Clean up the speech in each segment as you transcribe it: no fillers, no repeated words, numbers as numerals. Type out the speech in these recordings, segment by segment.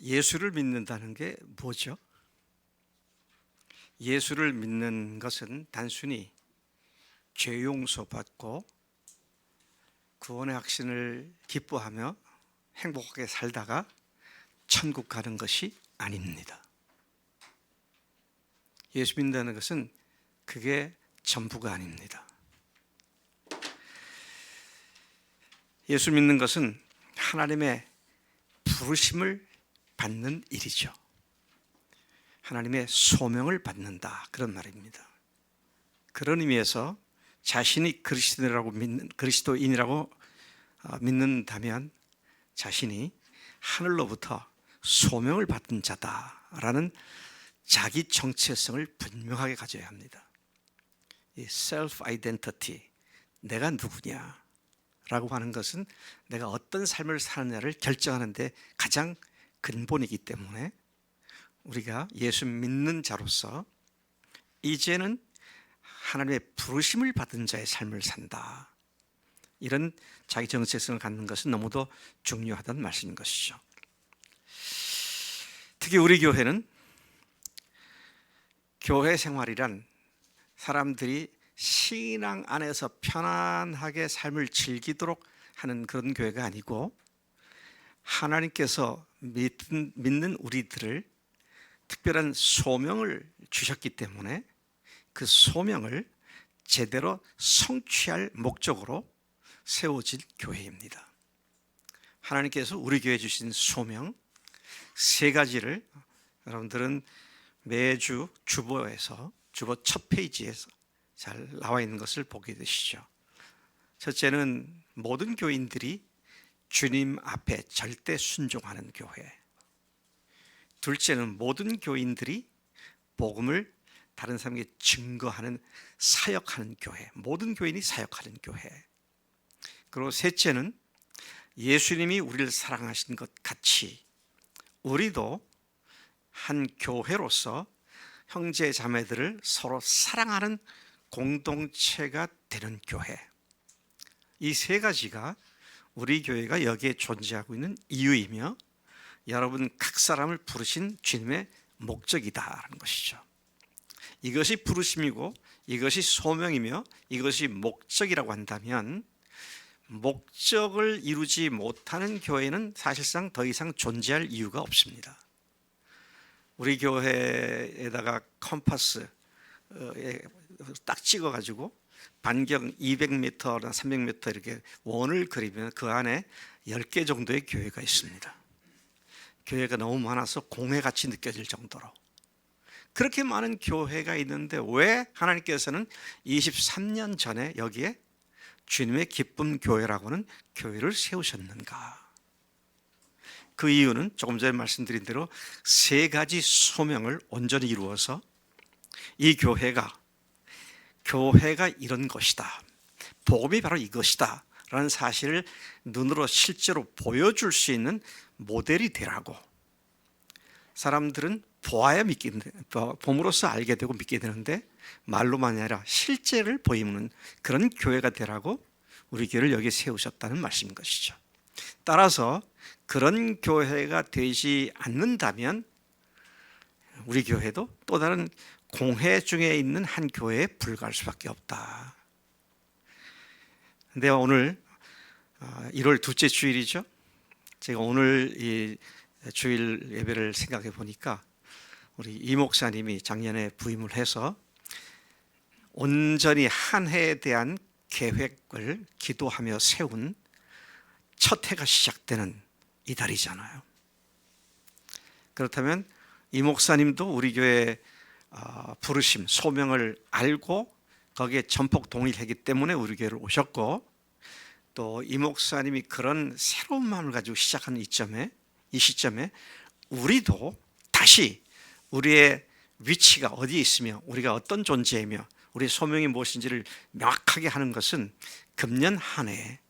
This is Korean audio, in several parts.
예수를 믿는다는 게 뭐죠? 예수를 믿는 것은 단순히 죄 용서 받고 구원의 확신을 기뻐하며 행복하게 살다가 천국 가는 것이 아닙니다. 예수 믿는다는 것은 그게 전부가 아닙니다. 예수 믿는 것은 하나님의 부르심을 받는 일이죠. 하나님의 소명을 받는다, 그런 말입니다. 그런 의미에서 자신이 그리스도인이라고 믿는다면 자신이 하늘로부터 소명을 받은 자다라는 자기 정체성을 분명하게 가져야 합니다. 이 self identity, 내가 누구냐라고 하는 것은 내가 어떤 삶을 사느냐를 결정하는 데 가장 근본이기 때문에 우리가 예수 믿는 자로서 이제는 하나님의 부르심을 받은 자의 삶을 산다, 이런 자기 정체성을 갖는 것은 너무도 중요하다는 말씀인 것이죠. 특히 우리 교회는 교회 생활이란 사람들이 신앙 안에서 편안하게 삶을 즐기도록 하는 그런 교회가 아니고, 하나님께서 믿는 우리들을 특별한 소명을 주셨기 때문에 그 소명을 제대로 성취할 목적으로 세워진 교회입니다. 하나님께서 우리 교회에 주신 소명 세 가지를 여러분들은 매주 주보 첫 페이지에서 잘 나와 있는 것을 보게 되시죠. 첫째는 모든 교인들이 주님 앞에 절대 순종하는 교회. 둘째는 모든 교인들이 복음을 다른 사람에게 증거하는, 사역하는 교회. 모든 교인이 사역하는 교회. 그리고 셋째는 예수님이 우리를 사랑하신 것 같이 우리도 한 교회로서 형제 자매들을 서로 사랑하는 공동체가 되는 교회. 이 세 가지가 우리 교회가 여기에 존재하고 있는 이유이며 여러분 각 사람을 부르신 주님의 목적이다라는 것이죠. 이것이 부르심이고 이것이 소명이며 이것이 목적이라고 한다면, 목적을 이루지 못하는 교회는 사실상 더 이상 존재할 이유가 없습니다. 우리 교회에다가 컴파스에 딱 찍어가지고 반경 200m나 300m 이렇게 원을 그리면 그 안에 10개 정도의 교회가 있습니다. 교회가 너무 많아서 공회같이 느껴질 정도로 그렇게 많은 교회가 있는데 왜 하나님께서는 23년 전에 여기에 주님의 기쁨 교회라고는 교회를 세우셨는가? 그 이유는 조금 전에 말씀드린 대로 세 가지 소명을 온전히 이루어서 이 교회가 이런 것이다, 복음이 바로 이것이다 라는 사실을 눈으로 실제로 보여줄 수 있는 모델이 되라고. 사람들은 보아야 봄으로써 알게 되고 믿게 되는데 말로만이 아니라 실제를 보이는 그런 교회가 되라고 우리 교회를 여기 세우셨다는 말씀인 것이죠. 따라서 그런 교회가 되지 않는다면 우리 교회도 또 다른 공회 중에 있는 한 교회에 불과할 수밖에 없다. 근데 오늘 1월 둘째 주일이죠. 제가 오늘 이 주일 예배를 생각해 보니까 우리 이 목사님이 작년에 부임을 해서 온전히 한 해에 대한 계획을 기도하며 세운 첫 해가 시작되는 이달이잖아요. 그렇다면 이 목사님도 우리 교회 부르심, 소명을 알고 거기에 전폭 동의했기 때문에 우리 교회를 오셨고, 또 이 목사님이 그런 새로운 마음을 가지고 시작하는 이 시점에 우리도 다시 우리의 위치가 어디에 있으며 우리가 어떤 존재이며 우리의 소명이 무엇인지를 명확하게 하는 것은 금년 한 해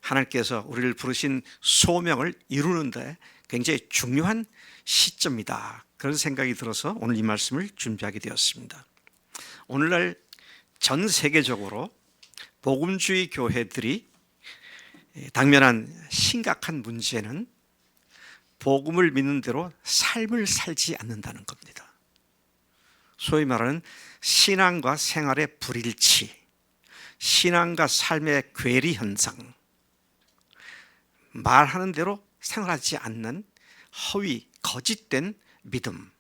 하나님께서 우리를 부르신 소명을 이루는 데 굉장히 중요한 시점이다, 그런 생각이 들어서 오늘 이 말씀을 준비하게 되었습니다. 오늘날 전 세계적으로 복음주의 교회들이 당면한 심각한 문제는 복음을 믿는 대로 삶을 살지 않는다는 겁니다. 소위 말하는 신앙과 생활의 불일치, 신앙과 삶의 괴리 현상, 말하는 대로 생활하지 않는 허위, 거짓된 믿음,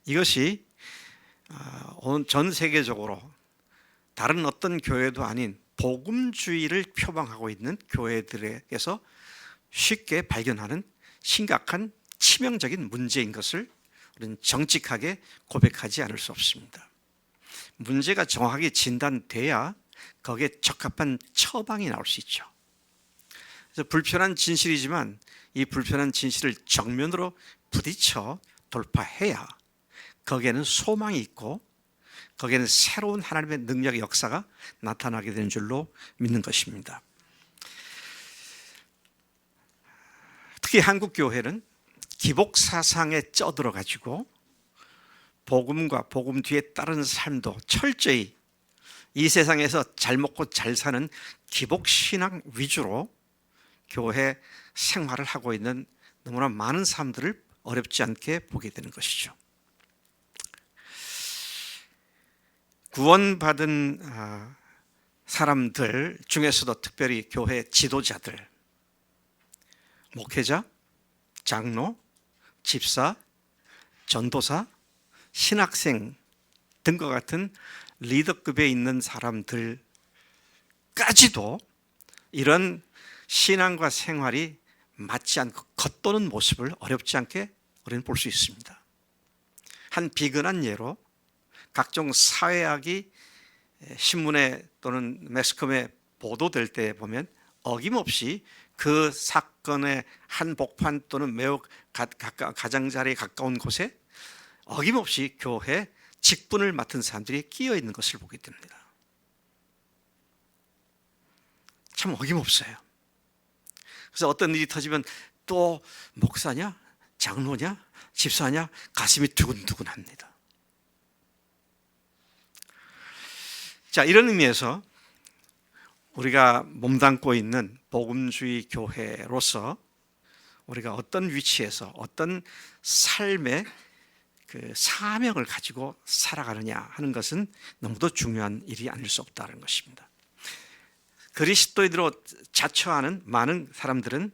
이것이 전 세계적으로 다른 어떤 교회도 아닌 복음주의를 표방하고 있는 교회들에게서 쉽게 발견하는 심각한 치명적인 문제인 것을 우리는 정직하게 고백하지 않을 수 없습니다. 문제가 정확하게 진단돼야 거기에 적합한 처방이 나올 수 있죠. 그래서 불편한 진실이지만 이 불편한 진실을 정면으로 부딪혀 돌파해야 거기에는 소망이 있고 거기에는 새로운 하나님의 능력의 역사가 나타나게 되는 줄로 믿는 것입니다. 특히 한국 교회는 기복 사상에 쩌들어 가지고 복음과 복음 뒤에 따른 삶도 철저히 이 세상에서 잘 먹고 잘 사는 기복 신앙 위주로 교회 생활을 하고 있는 너무나 많은 사람들을 어렵지 않게 보게 되는 것이죠. 구원받은 사람들 중에서도 특별히 교회 지도자들, 목회자, 장로, 집사, 전도사, 신학생 등과 같은 리더급에 있는 사람들까지도 이런 신앙과 생활이 맞지 않고 겉도는 모습을 어렵지 않게 우리는 볼 수 있습니다. 한 비근한 예로 각종 사회학이 신문에 또는 매스컴에 보도될 때 보면 어김없이 그 사건의 한 복판 또는 매우 가장자리에 가까운 곳에 어김없이 교회 직분을 맡은 사람들이 끼어 있는 것을 보게 됩니다. 참 어김없어요. 그래서 어떤 일이 터지면 또 목사냐, 장로냐, 집사냐 가슴이 두근두근합니다. 자, 이런 의미에서 우리가 몸담고 있는 복음주의 교회로서 우리가 어떤 위치에서 어떤 삶의 그 사명을 가지고 살아가느냐 하는 것은 너무도 중요한 일이 아닐 수 없다는 것입니다. 그리스도인으로 자처하는 많은 사람들은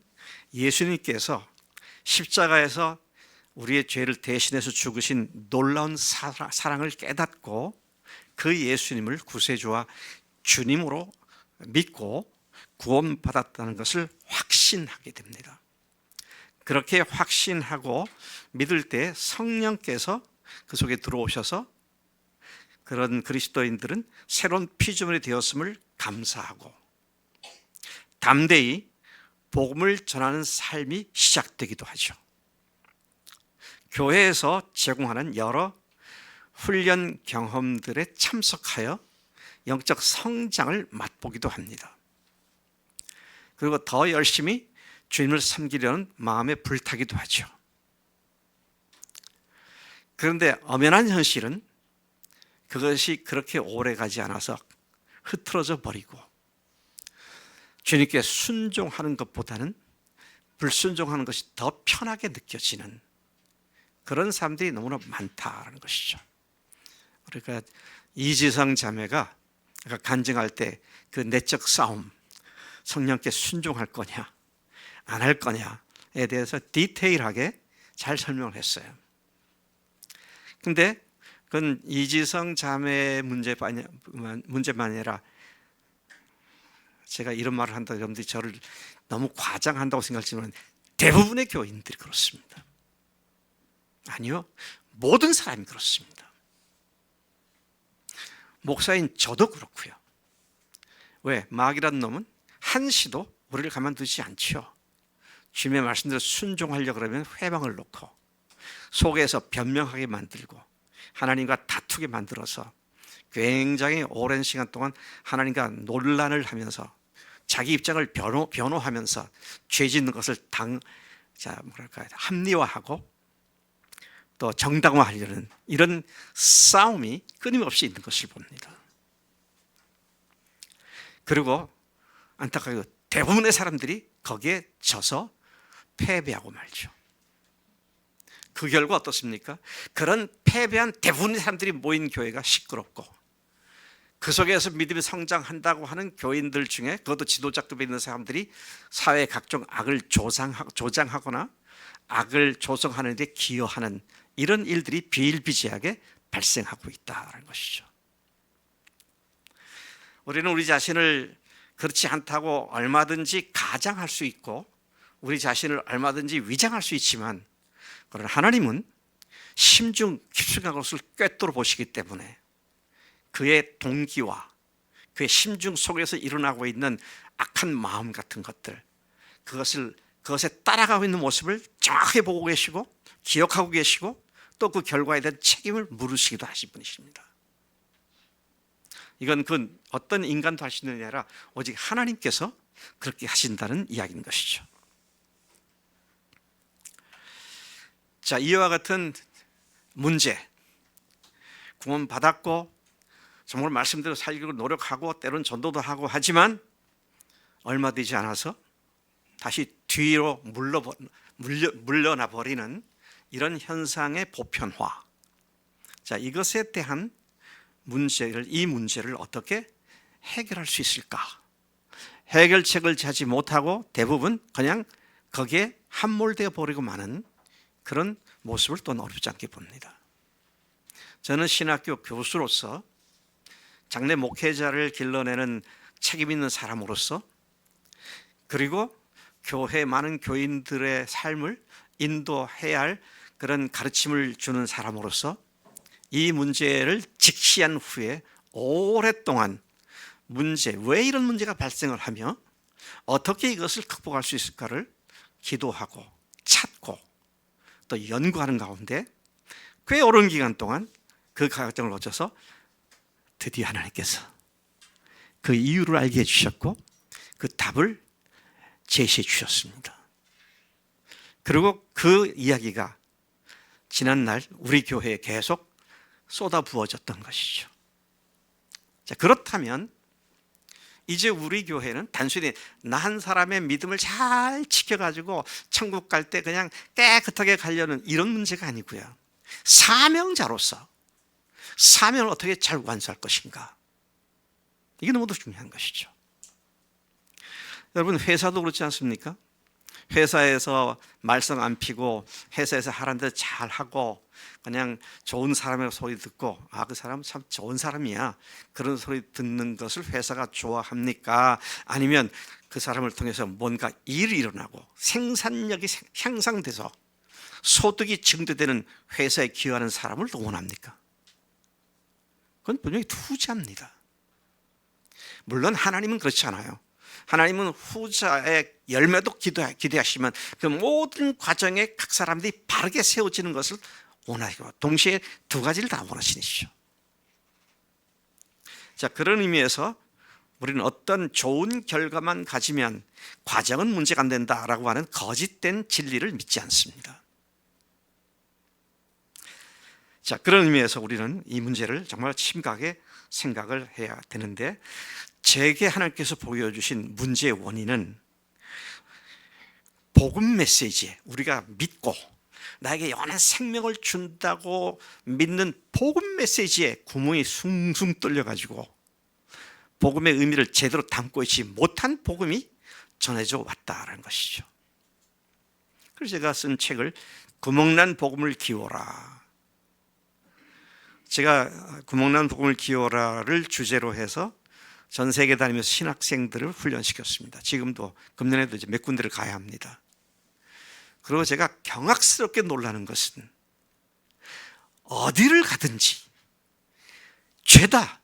예수님께서 십자가에서 우리의 죄를 대신해서 죽으신 놀라운 사랑을 깨닫고 그 예수님을 구세주와 주님으로 믿고 구원받았다는 것을 확신하게 됩니다. 그렇게 확신하고 믿을 때 성령께서 그 속에 들어오셔서 그런 그리스도인들은 새로운 피조물이 되었음을 감사하고 담대히 복음을 전하는 삶이 시작되기도 하죠. 교회에서 제공하는 여러 훈련 경험들에 참석하여 영적 성장을 맛보기도 합니다. 그리고 더 열심히 주님을 섬기려는 마음에 불타기도 하죠. 그런데 엄연한 현실은 그것이 그렇게 오래 가지 않아서 흐트러져 버리고 주님께 순종하는 것보다는 불순종하는 것이 더 편하게 느껴지는 그런 사람들이 너무나 많다는 것이죠. 그러니까 이지성 자매가 간증할 때 그 내적 싸움, 성령께 순종할 거냐 안 할 거냐에 대해서 디테일하게 잘 설명을 했어요. 근데 그건 이지성 자매의 문제만 아니라 제가 이런 말을 한다 여러분들이 저를 너무 과장한다고 생각하지만 대부분의 교인들이 그렇습니다. 아니요, 모든 사람이 그렇습니다. 목사인 저도 그렇고요. 왜? 마귀라는 놈은 한시도 우리를 가만두지 않죠. 주님의 말씀대로 순종하려고 그러면 회방을 놓고 속에서 변명하게 만들고 하나님과 다투게 만들어서 굉장히 오랜 시간 동안 하나님과 논란을 하면서 자기 입장을 변호하면서 죄 짓는 것을 합리화하고 또 정당화하려는 이런 싸움이 끊임없이 있는 것을 봅니다. 그리고 안타깝게도 대부분의 사람들이 거기에 져서 패배하고 말죠. 그 결과 어떻습니까? 그런 패배한 대부분의 사람들이 모인 교회가 시끄럽고, 그 속에서 믿음이 성장한다고 하는 교인들 중에 그것도 지도자급에 있는 사람들이 사회의 각종 악을 조장하거나 악을 조성하는 데 기여하는 이런 일들이 비일비재하게 발생하고 있다는 것이죠. 우리는 우리 자신을 그렇지 않다고 얼마든지 가장할 수 있고 우리 자신을 얼마든지 위장할 수 있지만, 그러나 하나님은 심중 깊숙한 것을 꿰뚫어 보시기 때문에 그의 동기와 그의 심중 속에서 일어나고 있는 악한 마음 같은 것들, 그것에 따라가고 있는 모습을 정확히 보고 계시고 기억하고 계시고 또 그 결과에 대한 책임을 물으시기도 하신 분이십니다. 이건 그 어떤 인간도 할 수 있는 게 아니라 오직 하나님께서 그렇게 하신다는 이야기인 것이죠. 자, 이와 같은 문제, 구원 받았고 정말 말씀대로 살기로 노력하고 때로는 전도도 하고 하지만 얼마 되지 않아서 다시 뒤로 물러나 버리는 이런 현상의 보편화. 자, 이것에 대한 이 문제를 어떻게 해결할 수 있을까? 해결책을 찾지 못하고 대부분 그냥 거기에 함몰되어 버리고 마는 그런 모습을 또 어렵지 않게 봅니다. 저는 신학교 교수로서 장래 목회자를 길러내는 책임 있는 사람으로서, 그리고 교회 많은 교인들의 삶을 인도해야 할 그런 가르침을 주는 사람으로서 이 문제를 직시한 후에 오랫동안 왜 이런 문제가 발생을 하며 어떻게 이것을 극복할 수 있을까를 기도하고 찾고 또 연구하는 가운데 꽤 오랜 기간 동안 그 과정을 거쳐서 드디어 하나님께서 그 이유를 알게 해주셨고 그 답을 제시해 주셨습니다. 그리고 그 이야기가 지난날 우리 교회에 계속 쏟아 부어졌던 것이죠. 자, 그렇다면 이제 우리 교회는 단순히 나 한 사람의 믿음을 잘 지켜가지고 천국 갈 때 그냥 깨끗하게 가려는 이런 문제가 아니고요, 사명자로서 사명을 어떻게 잘 완수할 것인가, 이게 너무도 중요한 것이죠. 여러분, 회사도 그렇지 않습니까? 회사에서 말썽 안 피고 회사에서 하라는 대로 잘하고 그냥 좋은 사람의 소리 듣고 그 사람 참 좋은 사람이야, 그런 소리 듣는 것을 회사가 좋아합니까? 아니면 그 사람을 통해서 뭔가 일이 일어나고 생산력이 향상돼서 소득이 증대되는 회사에 기여하는 사람을 더 원합니까? 그건 분명히 투자입니다. 물론 하나님은 그렇지 않아요. 하나님은 후자의 열매도 기대하시면 그 모든 과정에 각 사람들이 바르게 세워지는 것을 원하시고 동시에 두 가지를 다 원하시니시죠. 자, 그런 의미에서 우리는 어떤 좋은 결과만 가지면 과정은 문제가 안 된다라고 하는 거짓된 진리를 믿지 않습니다. 자, 그런 의미에서 우리는 이 문제를 정말 심각하게 생각을 해야 되는데, 제게 하나님께서 보여주신 문제의 원인은 복음 메시지에 우리가 믿고 나에게 영원한 생명을 준다고 믿는 복음 메시지에 구멍이 숭숭 뚫려가지고 복음의 의미를 제대로 담고 있지 못한 복음이 전해져 왔다는 것이죠. 그래서 제가 쓴 책을 구멍난 복음을 기워라, 제가 구멍난 복음을 기워라를 주제로 해서 전 세계 다니면서 신학생들을 훈련시켰습니다. 지금도 금년에도 이제 몇 군데를 가야 합니다. 그리고 제가 경악스럽게 놀라는 것은 어디를 가든지 죄다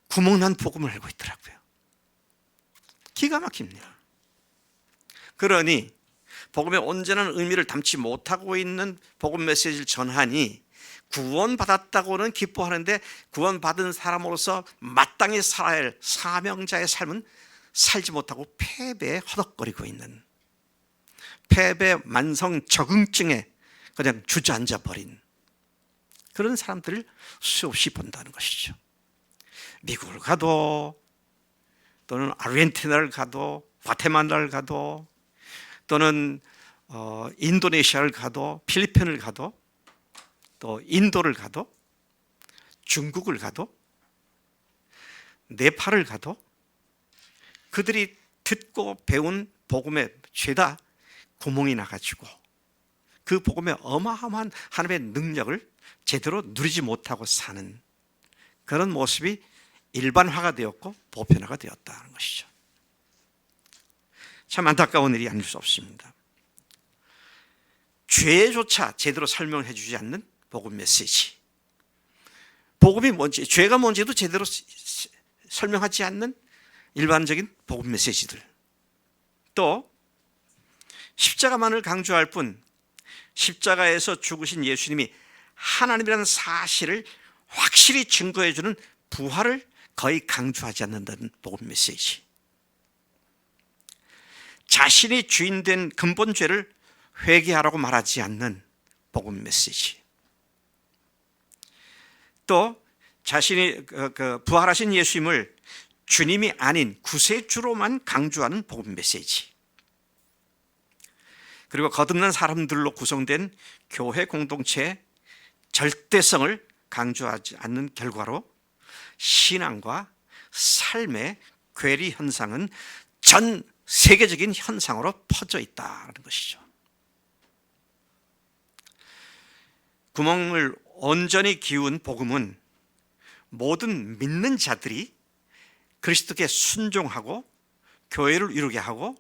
구멍난 복음을 알고 있더라고요. 기가 막힙니다. 그러니 복음의 온전한 의미를 담지 못하고 있는 복음 메시지를 전하니 구원받았다고는 기뻐하는데 구원받은 사람으로서 마땅히 살아야 할 사명자의 삶은 살지 못하고 패배에 허덕거리고 있는, 패배 만성 적응증에 그냥 주저앉아 버린 그런 사람들을 수없이 본다는 것이죠. 미국을 가도 또는 아르헨티나를 가도 과테말라를 가도 또는 인도네시아를 가도 필리핀을 가도 또 인도를 가도 중국을 가도 네팔을 가도 그들이 듣고 배운 복음에 죄다 구멍이 나가지고 그 복음의 어마어마한 하나님의 능력을 제대로 누리지 못하고 사는 그런 모습이 일반화가 되었고 보편화가 되었다는 것이죠. 참 안타까운 일이 아닐 수 없습니다. 죄조차 제대로 설명해 주지 않는 복음 메시지, 복음이 뭔지, 죄가 뭔지도 제대로 설명하지 않는 일반적인 복음 메시지들, 또 십자가만을 강조할 뿐 십자가에서 죽으신 예수님이 하나님이라는 사실을 확실히 증거해 주는 부활을 거의 강조하지 않는다는 복음 메시지, 자신이 주인된 근본 죄를 회개하라고 말하지 않는 복음 메시지, 또 자신이 부활하신 예수님을 주님이 아닌 구세주로만 강조하는 복음 메시지, 그리고 거듭난 사람들로 구성된 교회 공동체의 절대성을 강조하지 않는 결과로 신앙과 삶의 괴리 현상은 전 세계적인 현상으로 퍼져 있다는 것이죠. 구멍을 온전히 기운 복음은 모든 믿는 자들이 그리스도께 순종하고 교회를 이루게 하고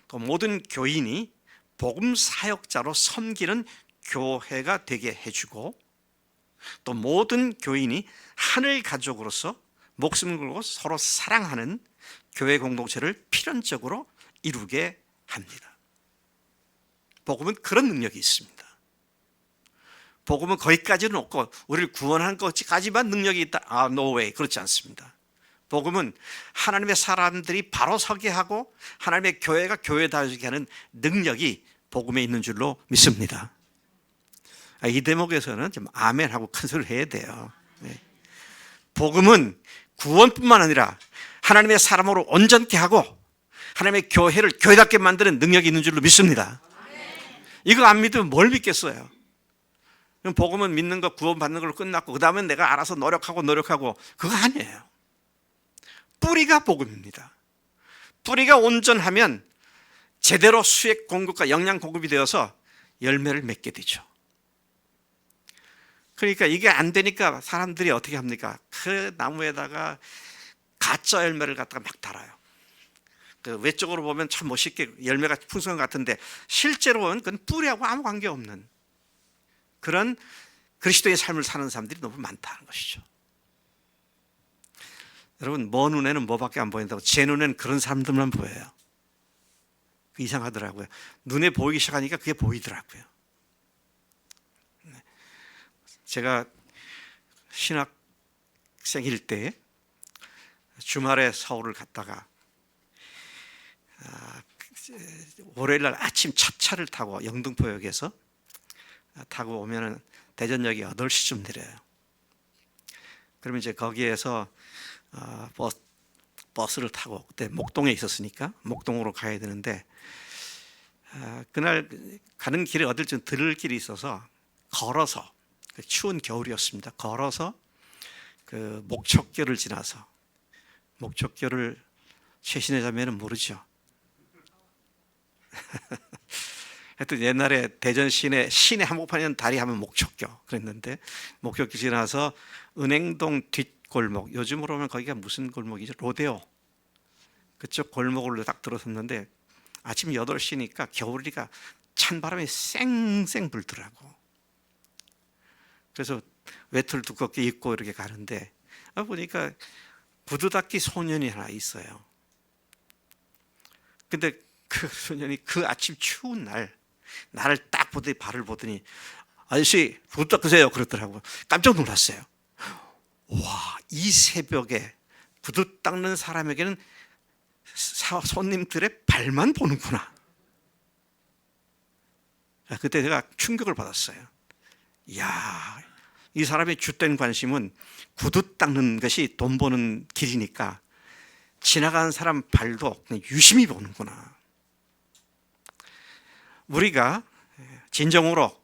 또 모든 교인이 복음 사역자로 섬기는 교회가 되게 해주고 또 모든 교인이 하늘 가족으로서 목숨을 걸고 서로 사랑하는 교회 공동체를 필연적으로 이루게 합니다. 복음은 그런 능력이 있습니다. 복음은 거기까지는 없고 우리를 구원하는 것까지만 능력이 있다. no way. 그렇지 않습니다. 복음은 하나님의 사람들이 바로 서게 하고 하나님의 교회가 교회다워지게 하는 능력이 복음에 있는 줄로 믿습니다. 이 대목에서는 좀 아멘하고 큰 소리를 해야 돼요. 복음은 구원뿐만 아니라 하나님의 사람으로 온전케 하고 하나님의 교회를 교회답게 만드는 능력이 있는 줄로 믿습니다. 이거 안 믿으면 뭘 믿겠어요? 복음은 믿는 것, 구원받는 걸로 끝났고 그 다음엔 내가 알아서 노력하고 그거 아니에요. 뿌리가 복음입니다. 뿌리가 온전하면 제대로 수액 공급과 영양 공급이 되어서 열매를 맺게 되죠. 그러니까 이게 안 되니까 사람들이 어떻게 합니까? 그 나무에다가 가짜 열매를 갖다가 막 달아요. 그 외적으로 보면 참 멋있게 열매가 풍성한 것 같은데 실제로는 그건 뿌리하고 아무 관계없는 그런 그리스도의 삶을 사는 사람들이 너무 많다는 것이죠. 여러분, 먼 눈에는 뭐밖에 안 보인다고 제 눈에는 그런 사람들만 보여요. 이상하더라고요. 눈에 보이기 시작하니까 그게 보이더라고요. 제가 신학생일 때 주말에 서울을 갔다가 월요일날 아침 첫 차를 타고 영등포역에서 타고 오면은 대전역이 8시쯤 내려요. 그러면 이제 거기에서 버스를 타고 그때 목동에 있었으니까 목동으로 가야 되는데 그날 가는 길에 어딜 좀 들을 길이 있어서 걸어서 추운 겨울이었습니다. 걸어서 그 목척교를 지나서 목척교를 최신의 자매는 모르죠. 하여튼 옛날에 대전 시내 한복판에 다리 하면 목척교 그랬는데 목척교 지나서 은행동 뒷골목, 요즘으로 보면 거기가 무슨 골목이죠? 로데오 그쪽 골목으로 딱 들어섰는데 아침 8시니까 겨울이니까 찬바람이 쌩쌩 불더라고. 그래서 외투를 두껍게 입고 이렇게 가는데 보니까 구두 닦기 소년이 하나 있어요. 근데 그 소년이 그 아침 추운 나를 딱 보더니 발을 보더니 아저씨 구두 닦으세요 그러더라고요. 깜짝 놀랐어요. 와, 이 새벽에 구두 닦는 사람에게는 손님들의 발만 보는구나. 그때 제가 충격을 받았어요. 이야, 이 사람의 주된 관심은 구두 닦는 것이 돈 버는 길이니까 지나가는 사람 발도 그냥 유심히 보는구나. 우리가 진정으로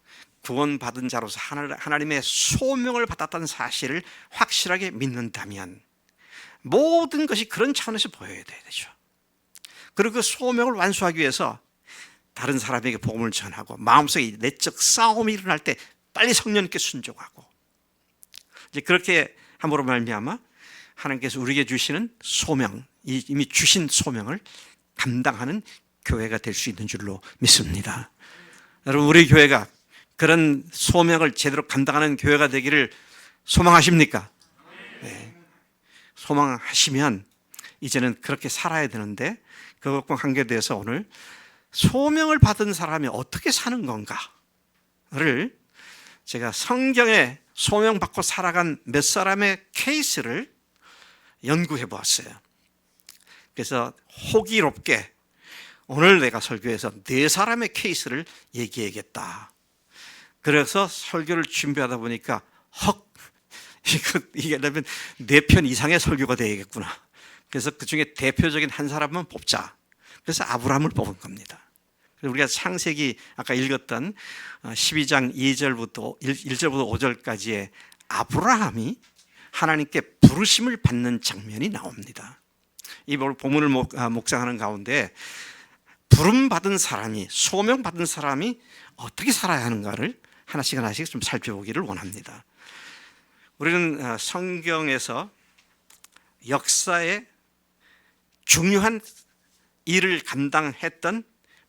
구원받은 자로서 하나님의 소명을 받았다는 사실을 확실하게 믿는다면 모든 것이 그런 차원에서 보여야 되죠. 그리고 그 소명을 완수하기 위해서 다른 사람에게 복음을 전하고 마음속에 내적 싸움이 일어날 때 빨리 성령님께 순종하고, 이제 그렇게 함으로 말미암아 하나님께서 우리에게 주시는 소명, 이미 주신 소명을 감당하는 교회가 될 수 있는 줄로 믿습니다. 여러분, 우리 교회가 그런 소명을 제대로 감당하는 교회가 되기를 소망하십니까? 네. 소망하시면 이제는 그렇게 살아야 되는데, 그것과 관계돼서 오늘 소명을 받은 사람이 어떻게 사는 건가를 제가 성경에 소명받고 살아간 몇 사람의 케이스를 연구해 보았어요. 그래서 호기롭게 오늘 내가 설교에서 4사람의 케이스를 얘기해야겠다. 그래서 설교를 준비하다 보니까 이게 되면 4편 이상의 설교가 되겠구나. 그래서 그 중에 대표적인 한 사람만 뽑자. 그래서 아브라함을 뽑은 겁니다. 우리가 창세기 아까 읽었던 12장 2절부터 1절부터 5절까지의 아브라함이 하나님께 부르심을 받는 장면이 나옵니다. 이 본문을 묵상하는 가운데 부름받은 사람이, 소명받은 사람이 어떻게 살아야 하는가를 하나씩 하나씩 좀 살펴보기를 원합니다. 우리는 성경에서 역사에 중요한 일을 감당했던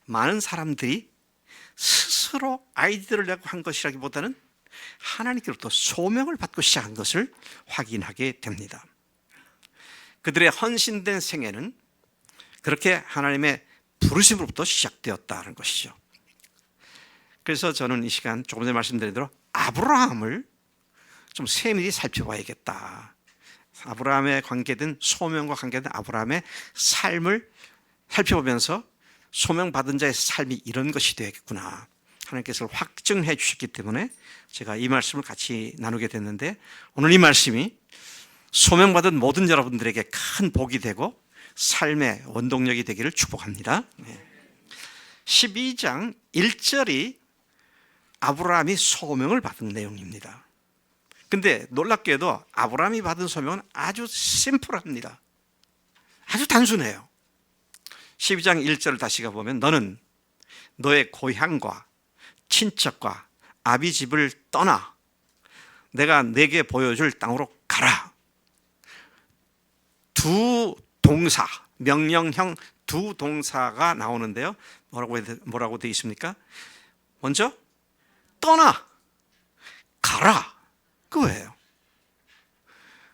많은 사람들이 스스로 아이디어를 내고 한 것이라기보다는 하나님께로부터 소명을 받고 시작한 것을 확인하게 됩니다. 그들의 헌신된 생애는 그렇게 하나님의 부르심으로부터 시작되었다는 것이죠. 그래서 저는 이 시간 조금 전에 말씀드린 대로 아브라함을 좀 세밀히 살펴봐야겠다. 아브라함에 관계된, 소명과 관계된 아브라함의 삶을 살펴보면서 소명받은 자의 삶이 이런 것이 되겠구나, 하나님께서 확증해 주셨기 때문에 제가 이 말씀을 같이 나누게 됐는데, 오늘 이 말씀이 소명받은 모든 여러분들에게 큰 복이 되고 삶의 원동력이 되기를 축복합니다. 12장 1절이 아브라함이 소명을 받은 내용입니다. 근데 놀랍게도 아브라함이 받은 소명은 아주 심플합니다. 아주 단순해요. 12장 1절을 다시 가보면 너는 너의 고향과 친척과 아비 집을 떠나 내가 내게 보여줄 땅으로 가라. 두 동사, 명령형 두 동사가 나오는데요. 뭐라고 되어 있습니까? 먼저 떠나, 가라, 그거예요.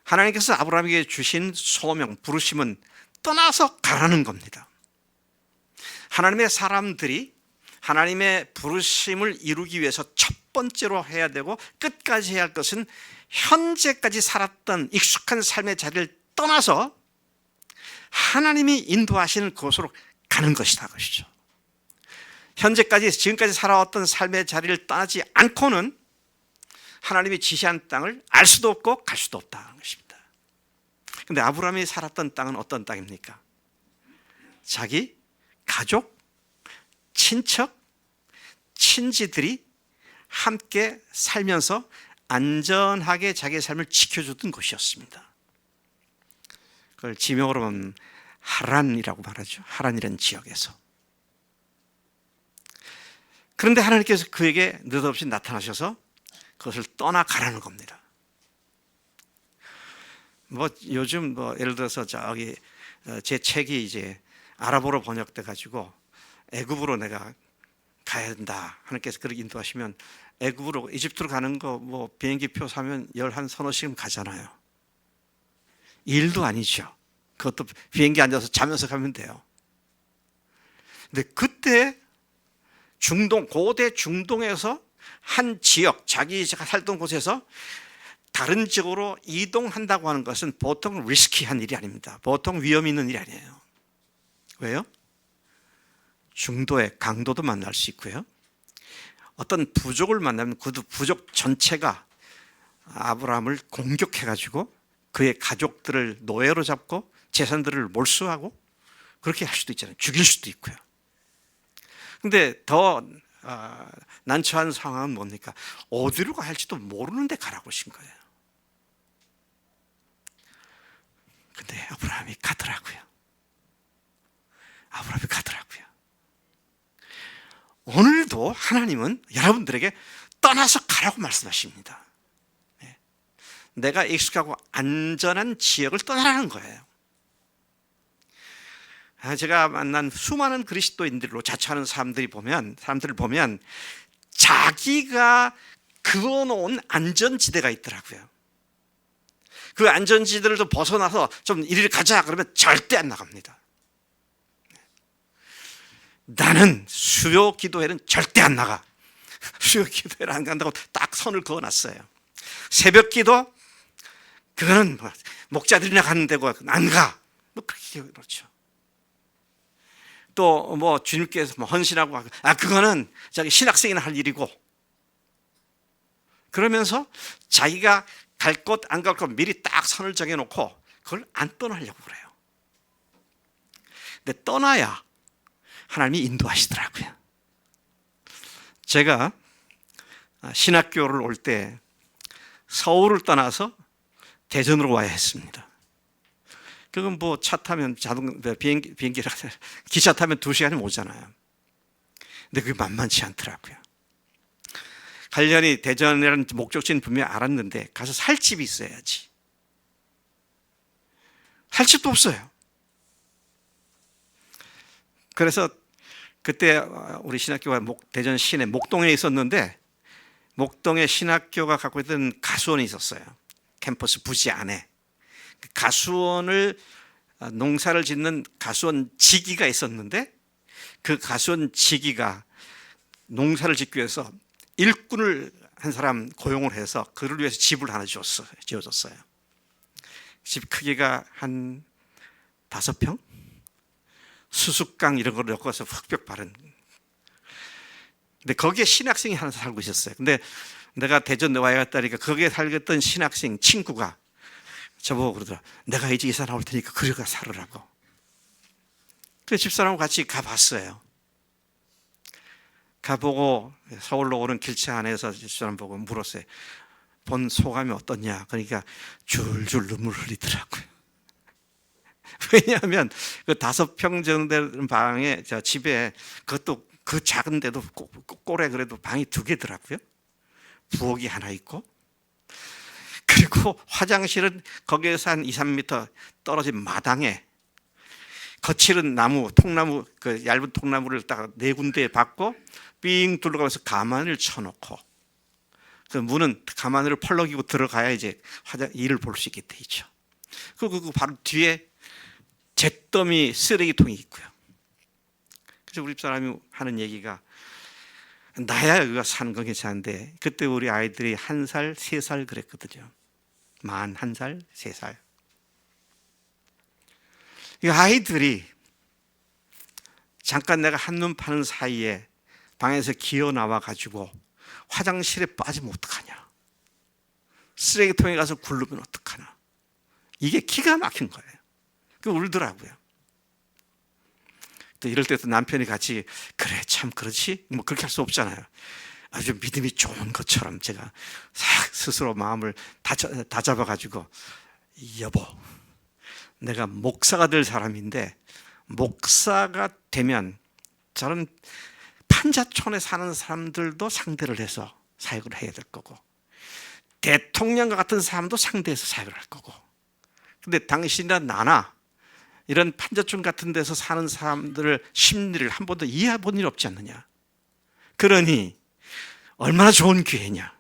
하나님께서 아브라함에게 주신 소명, 부르심은 떠나서 가라는 겁니다. 하나님의 사람들이 하나님의 부르심을 이루기 위해서 첫 번째로 해야 되고 끝까지 해야 할 것은 현재까지 살았던 익숙한 삶의 자리를 떠나서 하나님이 인도하시는 그곳으로 가는 것이다, 그것이죠. 지금까지 살아왔던 삶의 자리를 떠나지 않고는 하나님이 지시한 땅을 알 수도 없고 갈 수도 없다는 것입니다. 그런데 아브라함이 살았던 땅은 어떤 땅입니까? 자기 가족, 친척, 친지들이 함께 살면서 안전하게 자기의 삶을 지켜주던 곳이었습니다. 그걸 지명으로 보면 하란이라고 말하죠. 하란이라는 지역에서. 그런데 하나님께서 그에게 느닷없이 나타나셔서 그것을 떠나가라는 겁니다. 요즘 예를 들어서 제 책이 이제 아랍어로 번역돼 가지고 애굽으로 내가 가야 된다, 하나님께서 그렇게 인도하시면 애굽으로, 이집트로 가는 거 비행기표 사면 서너 시간 가잖아요. 일도 아니죠. 그것도 비행기 앉아서 자면서 가면 돼요. 근데 그때 고대 중동에서 한 지역, 자기가 살던 곳에서 다른 지역으로 이동한다고 하는 것은 보통 리스키한 일이 아닙니다. 보통 위험 있는 일이 아니에요. 왜요? 중도의 강도도 만날 수 있고요. 어떤 부족을 만나면 그 부족 전체가 아브라함을 공격해가지고 그의 가족들을 노예로 잡고 재산들을 몰수하고 그렇게 할 수도 있잖아요. 죽일 수도 있고요. 근데 더 난처한 상황은 뭡니까? 어디로 갈지도 모르는데 가라고 하신 거예요. 근데 아브라함이 가더라고요. 아브라함이 가더라고요. 오늘도 하나님은 여러분들에게 떠나서 가라고 말씀하십니다. 내가 익숙하고 안전한 지역을 떠나라는 거예요. 제가 만난 수많은 그리스도인들로 자처하는 사람들을 보면 자기가 그어놓은 안전지대가 있더라고요. 그 안전지대를 좀 벗어나서 좀 이리를 가자 그러면 절대 안 나갑니다. 나는 수요 기도회는 절대 안 나가. 수요 기도회를 안 간다고 딱 선을 그어놨어요. 새벽 기도 그거는 목자들이나 가는 데고 안 가. 그렇게 그렇죠. 또 주님께서 헌신하고 그거는 자기 신학생이나 할 일이고, 그러면서 자기가 갈 곳 안 갈 곳 미리 딱 선을 정해놓고 그걸 안 떠나려고 그래요. 근데 떠나야 하나님이 인도하시더라고요. 제가 신학교를 올 때 서울을 떠나서 대전으로 와야 했습니다. 그건 차 타면 비행기라 기차 타면 2시간이면 오잖아요. 근데 그게 만만치 않더라고요. 가려니 대전이라는 목적지는 분명히 알았는데 가서 살 집이 있어야지. 살 집도 없어요. 그래서 그때 우리 신학교가 대전 시내 목동에 있었는데, 목동에 신학교가 갖고 있던 가수원이 있었어요. 캠퍼스 부지 안에. 가수원을 농사를 짓는 가수원 지기가 있었는데, 그 가수원 지기가 농사를 짓기 위해서 일꾼을 한 사람 고용을 해서 그를 위해서 집을 하나 지어줬어요. 집 크기가 한 5평? 수수깡 이런 걸 엮어서 흑벽 바른. 근데 거기에 신학생이 하나 살고 있었어요. 근데 내가 대전 와야겠다니까 거기에 살겠던 신학생 친구가 저보고 그러더라. 내가 이제 이사 나올 테니까 그리 가 살으라고. 그래서 집사람하고 같이 가봤어요. 가보고 서울로 오는 길차 안에서 집사람 보고 물었어요. 본 소감이 어떻냐? 그러니까 줄줄 눈물 흘리더라고요. 왜냐하면 그 5평 정도 되는 방에, 집에, 그것도 그 작은데도 꼴에 그래도 방이 2개더라고요. 부엌이 하나 있고, 그리고 화장실은 거기에서 한 2, 3m 떨어진 마당에 거칠은 나무, 통나무, 그 얇은 통나무를 딱 4군데에 박고 삥 둘러가면서 가만을 쳐놓고, 그 문은 가만을 펄럭이고 들어가야 이제 일을 볼 수 있게 돼 있죠. 그리고 바로 뒤에 잿더미 쓰레기통이 있고요. 그래서 우리 집사람이 하는 얘기가, 나야 여기가 사는 건 괜찮은데 그때 우리 아이들이 1살, 3살 그랬거든요. 만 1살, 3살. 이 아이들이 잠깐 내가 한눈 파는 사이에 방에서 기어 나와 가지고 화장실에 빠지면 어떡하냐, 쓰레기통에 가서 굴르면 어떡하나, 이게 기가 막힌 거예요. 그 울더라고요. 또 이럴 때도 남편이 같이, 그래 참 그렇지, 그렇게 할 수 없잖아요. 아주 믿음이 좋은 것처럼 제가 싹 스스로 마음을 다잡아 가지고, 여보, 내가 목사가 될 사람인데 목사가 되면 저는 판자촌에 사는 사람들도 상대를 해서 사역을 해야 될 거고, 대통령과 같은 사람도 상대해서 사역을 할 거고, 근데 당신이나 나나 이런 판자촌 같은 데서 사는 사람들의 심리를 한 번도 이해해 본 일 없지 않느냐. 그러니 얼마나 좋은 기회냐.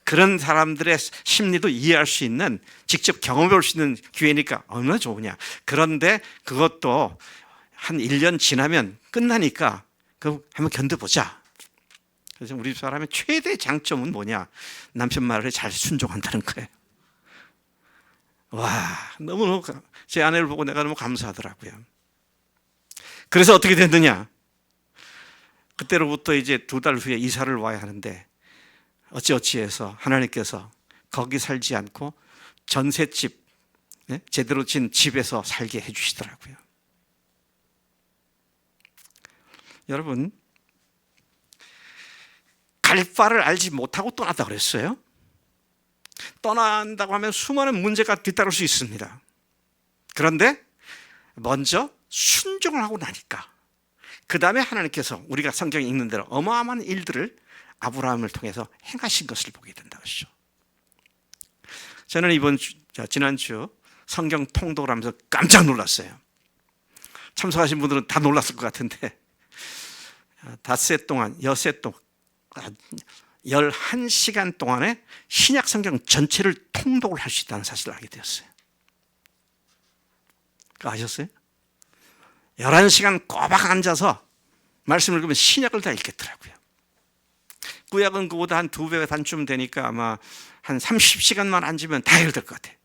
그런 사람들의 심리도 이해할 수 있는, 직접 경험해 볼 수 있는 기회니까 얼마나 좋으냐. 그런데 그것도 한 1년 지나면 끝나니까 그거 한번 견뎌보자. 그래서 우리 사람의 최대 장점은 뭐냐? 남편 말에 잘 순종한다는 거예요. 와, 너무너무 제 아내를 보고 내가 너무 감사하더라고요. 그래서 어떻게 됐느냐? 그때로부터 이제 2달 후에 이사를 와야 하는데 어찌어찌해서 하나님께서 거기 살지 않고 전셋집, 제대로 진 집에서 살게 해주시더라고요. 여러분, 갈 바를 알지 못하고 떠났다 그랬어요. 떠난다고 하면 수많은 문제가 뒤따를 수 있습니다. 그런데 먼저 순종을 하고 나니까 그 다음에 하나님께서 우리가 성경에 읽는 대로 어마어마한 일들을 아브라함을 통해서 행하신 것을 보게 된다 것이죠. 저는 지난주 성경 통독을 하면서 깜짝 놀랐어요. 참석하신 분들은 다 놀랐을 것 같은데 엿새 동안 11시간 동안에 신약 성경 전체를 통독을 할 수 있다는 사실을 알게 되었어요. 그거 아셨어요? 11시간 꼬박 앉아서 말씀을 읽으면 신약을 다 읽겠더라고요. 구약은 그보다 한 2배가 단쯤 되니까 아마 한 30시간만 앉으면 다 읽을 것 같아요.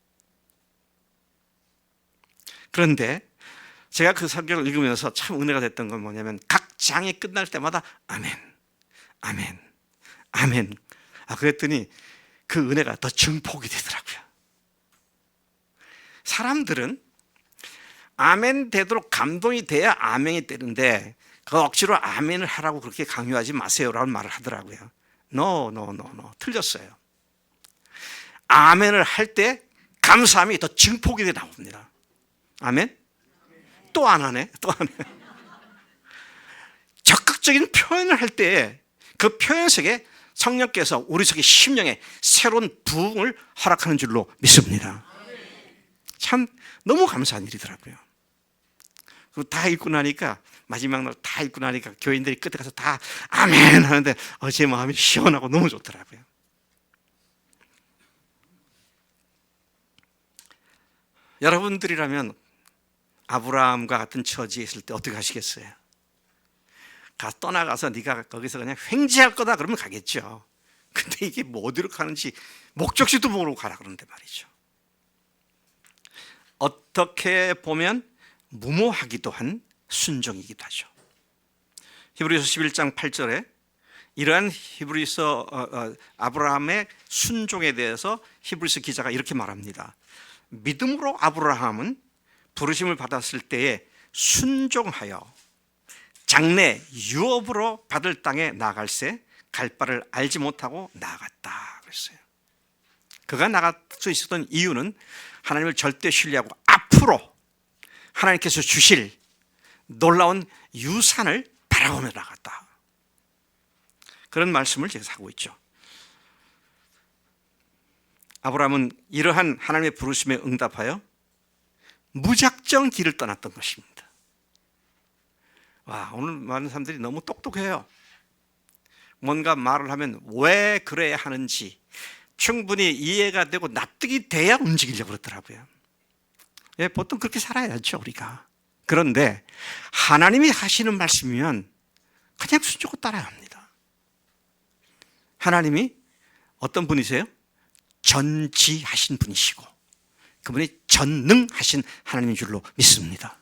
그런데 제가 그 성경을 읽으면서 참 은혜가 됐던 건 뭐냐면 각 장이 끝날 때마다 아멘, 아멘, 아멘. 그랬더니 그 은혜가 더 증폭이 되더라고요. 사람들은 아멘 되도록 감동이 돼야 아멘이 되는데 그 억지로 아멘을 하라고 그렇게 강요하지 마세요라는 말을 하더라고요. No. 틀렸어요. 아멘을 할 때 감사함이 더 증폭이 돼 나옵니다. 아멘? 또 안 하네. 적극적인 표현을 할 때 그 표현 속에 성령께서 우리 속의 심령에 새로운 부흥을 허락하는 줄로 믿습니다. 참 너무 감사한 일이더라고요. 다 읽고 나니까 마지막 날 다 읽고 나니까 교인들이 끝에 가서 다 아멘 하는데 제 마음이 시원하고 너무 좋더라고요. 여러분들이라면 아브라함과 같은 처지에 있을 때 어떻게 하시겠어요? 떠나가서 네가 거기서 그냥 횡재할 거다 그러면 가겠죠. 근데 이게 뭐 어디로 가는지 목적지도 모르고 가라 그러는데 말이죠. 어떻게 보면 무모하기도 한 순종이기도 하죠. 히브리서 11장 8절에 이러한 아브라함의 순종에 대해서 히브리서 기자가 이렇게 말합니다. 믿음으로 아브라함은 부르심을 받았을 때에 순종하여 장래 유업으로 받을 땅에 나아갈새 갈 바를 알지 못하고 나아갔다 그랬어요. 그가 나갈 수 있었던 이유는 하나님을 절대 신뢰하고 앞으로 하나님께서 주실 놀라운 유산을 바라보며 나갔다. 그런 말씀을 제가 하고 있죠. 아브라함은 이러한 하나님의 부르심에 응답하여 무작정 길을 떠났던 것입니다. 오늘 많은 사람들이 너무 똑똑해요. 뭔가 말을 하면 왜 그래야 하는지 충분히 이해가 되고 납득이 돼야 움직이려고 그러더라고요. 보통 그렇게 살아야죠 우리가. 그런데 하나님이 하시는 말씀이면 그냥 순종하고 따라야 합니다. 하나님이 어떤 분이세요? 전지하신 분이시고 그분이 전능하신 하나님인 줄로 믿습니다.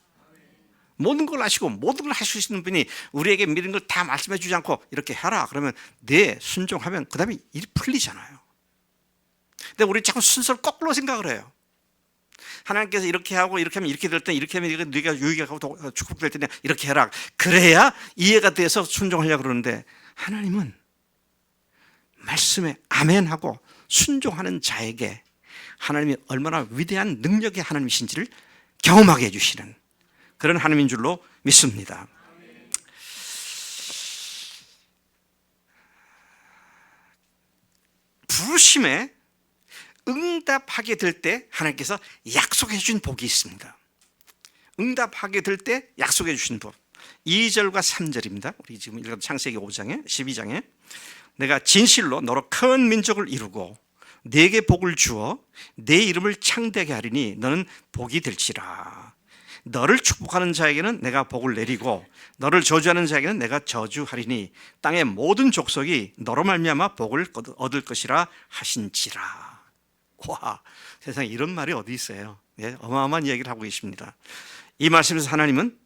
모든 걸 아시고 모든 걸 할 수 있는 분이 우리에게 믿은 걸 다 말씀해 주지 않고 이렇게 해라 그러면 네 순종하면 그 다음에 일이 풀리잖아요. 근데 우리 자꾸 순서를 거꾸로 생각을 해요. 하나님께서 이렇게 하고 이렇게 하면 이렇게 될 때 이렇게 하면 네가 유익하고 축복될 때냐 이렇게 해라 그래야 이해가 돼서 순종하려고 그러는데 하나님은 말씀에 아멘하고 순종하는 자에게 하나님이 얼마나 위대한 능력의 하나님이신지를 경험하게 해주시는 그런 하나님인 줄로 믿습니다. 부르심에 응답하게 될 때 하나님께서 약속해 주신 복이 있습니다. 응답하게 될 때 약속해 주신 복 2절과 3절입니다. 우리 지금 읽은 창세기 5장에 12장에 내가 진실로 너로 큰 민족을 이루고 네게 복을 주어 네 이름을 창대하게 하리니 너는 복이 될지라. 너를 축복하는 자에게는 내가 복을 내리고 너를 저주하는 자에게는 내가 저주하리니 땅의 모든 족속이 너로 말미암아 복을 얻을 것이라 하신지라. 와, 세상에 이런 말이 어디 있어요? 어마어마한 얘기를 하고 계십니다. 이 말씀에서 하나님은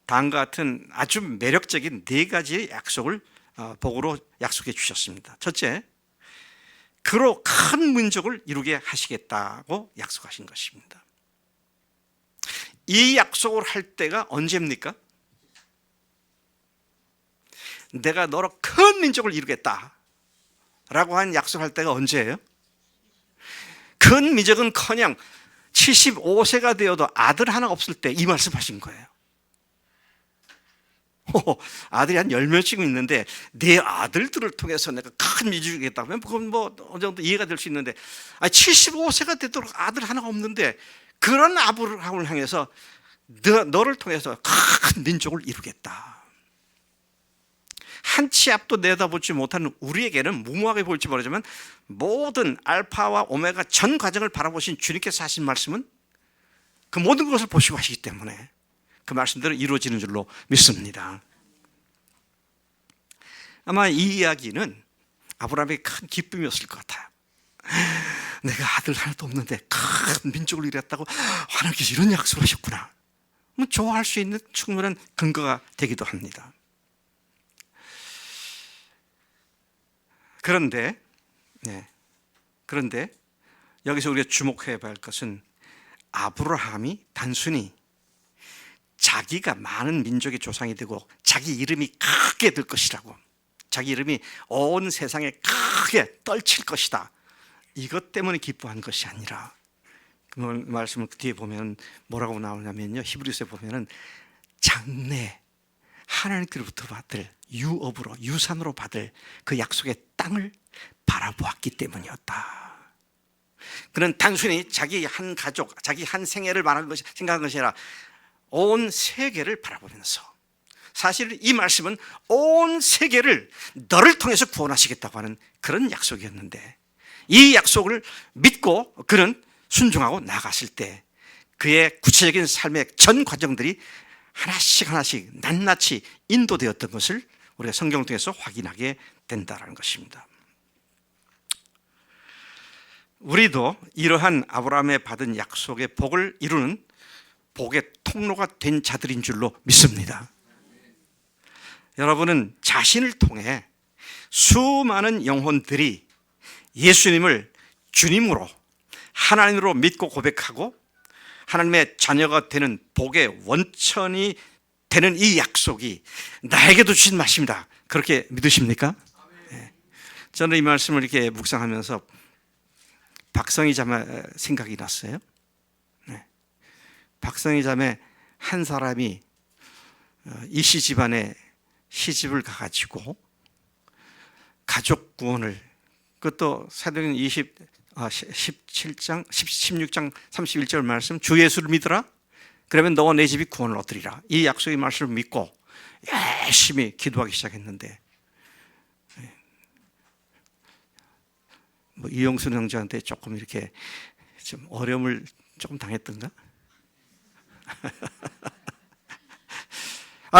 다음과 같은 아주 매력적인 네 가지의 약속을 복으로 약속해 주셨습니다. 첫째, 그로 큰 민족을 이루게 하시겠다고 약속하신 것입니다. 이 약속을 할 때가 언제입니까? 내가 너로 큰 민족을 이루겠다 라고 한 약속할 때가 언제예요? 큰 민족은커녕 75세가 되어도 아들 하나 없을 때 이 말씀하신 거예요. 아들이 한 10명쯤 있는데 내 아들들을 통해서 내가 큰 민족이겠다 하면 그건 뭐 어느 정도 이해가 될 수 있는데 75세가 되도록 아들 하나가 없는데 그런 아브라함을 향해서 너를 통해서 큰 민족을 이루겠다. 한 치 앞도 내다보지 못하는 우리에게는 무모하게 보일지 모르지만 모든 알파와 오메가 전 과정을 바라보신 주님께서 하신 말씀은 그 모든 것을 보시고 하시기 때문에 그 말씀대로 이루어지는 줄로 믿습니다. 아마 이 이야기는 아브라함의 큰 기쁨이었을 것 같아요. 내가 아들 하나도 없는데 큰 민족을 이뤘다고 하나님께서 이런 약속을 하셨구나. 좋아할 수 있는 충분한 근거가 되기도 합니다. 그런데 여기서 우리가 주목해야 할 것은 아브라함이 단순히 자기가 많은 민족의 조상이 되고 자기 이름이 크게 될 것이라고, 자기 이름이 온 세상에 크게 떨칠 것이다, 이것 때문에 기뻐한 것이 아니라, 그 말씀을 뒤에 보면 뭐라고 나오냐면요, 히브리서에 보면은 장래 하나님께로부터 받을 유업으로, 유산으로 받을 그 약속의 땅을 바라보았기 때문이었다. 그는 단순히 자기 한 가족, 자기 한 생애를 말하는 것이, 생각한 것이 아니라 온 세계를 바라보면서, 사실 이 말씀은 온 세계를 너를 통해서 구원하시겠다고 하는 그런 약속이었는데, 이 약속을 믿고 그는 순종하고 나갔을 때 그의 구체적인 삶의 전 과정들이 하나씩 하나씩 낱낱이 인도되었던 것을 우리가 성경을 통해서 확인하게 된다는 것입니다. 우리도 이러한 아브라함의 받은 약속의 복을 이루는 복의 통로가 된 자들인 줄로 믿습니다. 여러분은 자신을 통해 수많은 영혼들이 예수님을 주님으로, 하나님으로 믿고 고백하고 하나님의 자녀가 되는 복의 원천이 되는 이 약속이 나에게도 주신 말씀이다, 그렇게 믿으십니까? 네. 저는 이 말씀을 이렇게 묵상하면서 박성희 자매 생각이 났어요. 네. 박성희 자매 한 사람이 이씨 집안에 시집을 가가지고 가족 구원을, 그것도 사도행전 16장 31절 말씀, 주 예수를 믿으라 그러면 너와 내 집이 구원을 얻으리라, 이 약속의 말씀을 믿고 열심히 기도하기 시작했는데, 뭐 이용순 형제한테 조금 이렇게 좀 어려움을 조금 당했던가?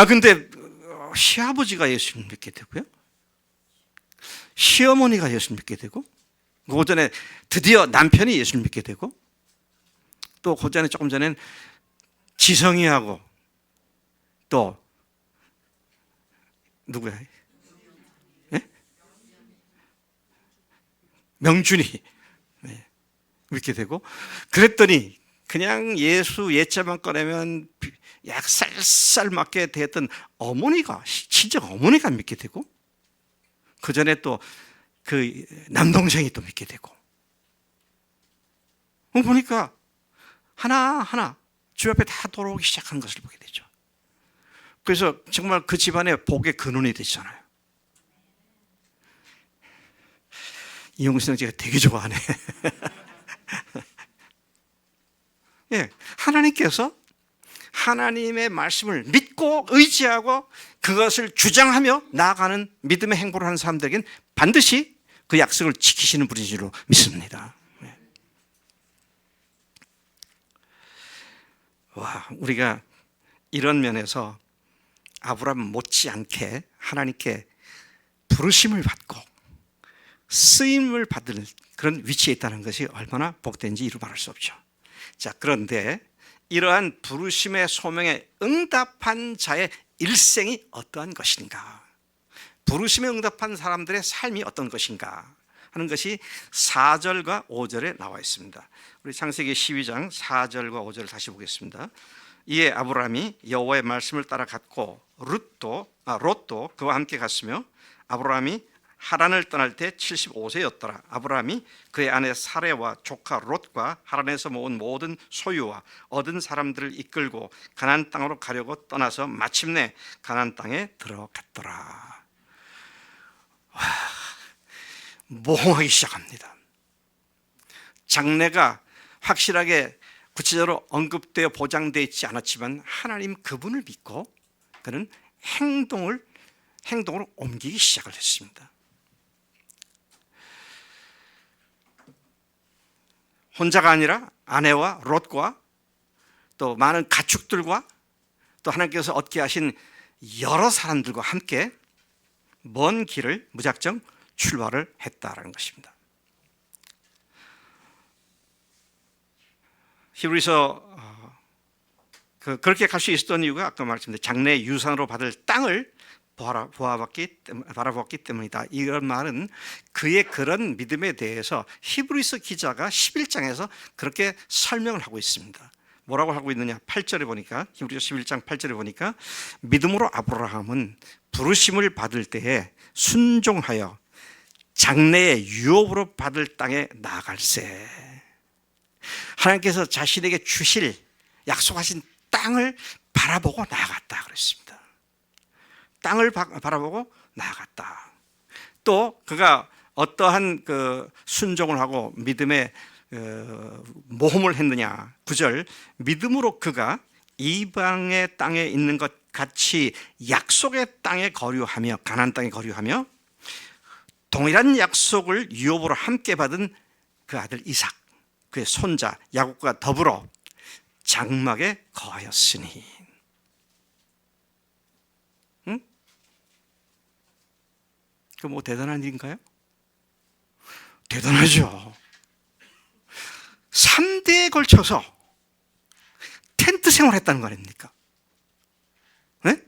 근데 시아버지가 예수님 믿게 되고요, 시어머니가 예수님 믿게 되고, 그 전에 드디어 남편이 예수를 믿게 되고, 또 그 전에 조금 전에는 지성이하고 또 누구야? 네? 명준이 믿게 되고, 그랬더니 그냥 예수 예자만 꺼내면 약 쌀쌀 맞게 되었던 어머니가, 친정 어머니가 믿게 되고, 그 전에 또 그 남동생이 또 믿게 되고, 보니까 하나하나 주 앞에 다 돌아오기 시작한 것을 보게 되죠. 그래서 정말 그 집안의 복의 근원이 되잖아요. 이용순 형 제가 되게 좋아하네. 예, 하나님께서 하나님의 말씀을 믿고 의지하고 그것을 주장하며 나아가는 믿음의 행보를 하는 사람들에겐 반드시 그 약속을 지키시는 분인 줄로 믿습니다. 와, 우리가 이런 면에서 아브라함 못지않게 하나님께 부르심을 받고 쓰임을 받을 그런 위치에 있다는 것이 얼마나 복된지 이루 말할 수 없죠. 자, 그런데 이러한 부르심의 소명에 응답한 자의 일생이 어떠한 것인가, 부르심에 응답한 사람들의 삶이 어떤 것인가 하는 것이 4절과 5절에 나와 있습니다. 우리 창세기 12장 4절과 5절을 다시 보겠습니다. 이에 아브라함이 여호와의 말씀을 따라 갔고 롯도 그와 함께 갔으며 아브라함이 하란을 떠날 때 75세였더라. 아브라함이 그의 아내 사레와 조카 롯과 하란에서 모은 모든 소유와 얻은 사람들을 이끌고 가나안 땅으로 가려고 떠나서 마침내 가나안 땅에 들어갔더라. 모험하기 시작합니다. 장래가 확실하게 구체적으로 언급되어 보장되어 있지 않았지만 하나님 그분을 믿고 그는 행동으로 옮기기 시작을 했습니다. 혼자가 아니라 아내와 롯과 또 많은 가축들과 또 하나님께서 얻게 하신 여러 사람들과 함께 먼 길을 무작정 출발을 했다라는 것입니다. 히브리서 그렇게 갈 수 있었던 이유가 아까 말씀드린 장래 유산으로 받을 땅을 바라보았기 때문이다. 이런 말은 그의 그런 믿음에 대해서 히브리서 기자가 11장에서 그렇게 설명을 하고 있습니다. 뭐라고 하고 있느냐? 8절에 보니까 히브리서 11장 8절에 보니까 믿음으로 아브라함은 부르심을 받을 때에 순종하여 장래의 유업으로 받을 땅에 나아갈세. 하나님께서 자신에게 주실 약속하신 땅을 바라보고 나아갔다 그랬습니다. 땅을 바라보고 나아갔다. 또 그가 어떠한 순종을 하고 믿음의 모험을 했느냐. 9절 믿음으로 그가 이방의 땅에 있는 것 같이 약속의 땅에 거류하며 가나안 땅에 거류하며 동일한 약속을 유업으로 함께 받은 그 아들 이삭 그의 손자 야곱과 더불어 장막에 거하였으니. 그 뭐 대단한 일인가요? 대단하죠. 3대에 걸쳐서 텐트 생활했다는 거 아닙니까? 네?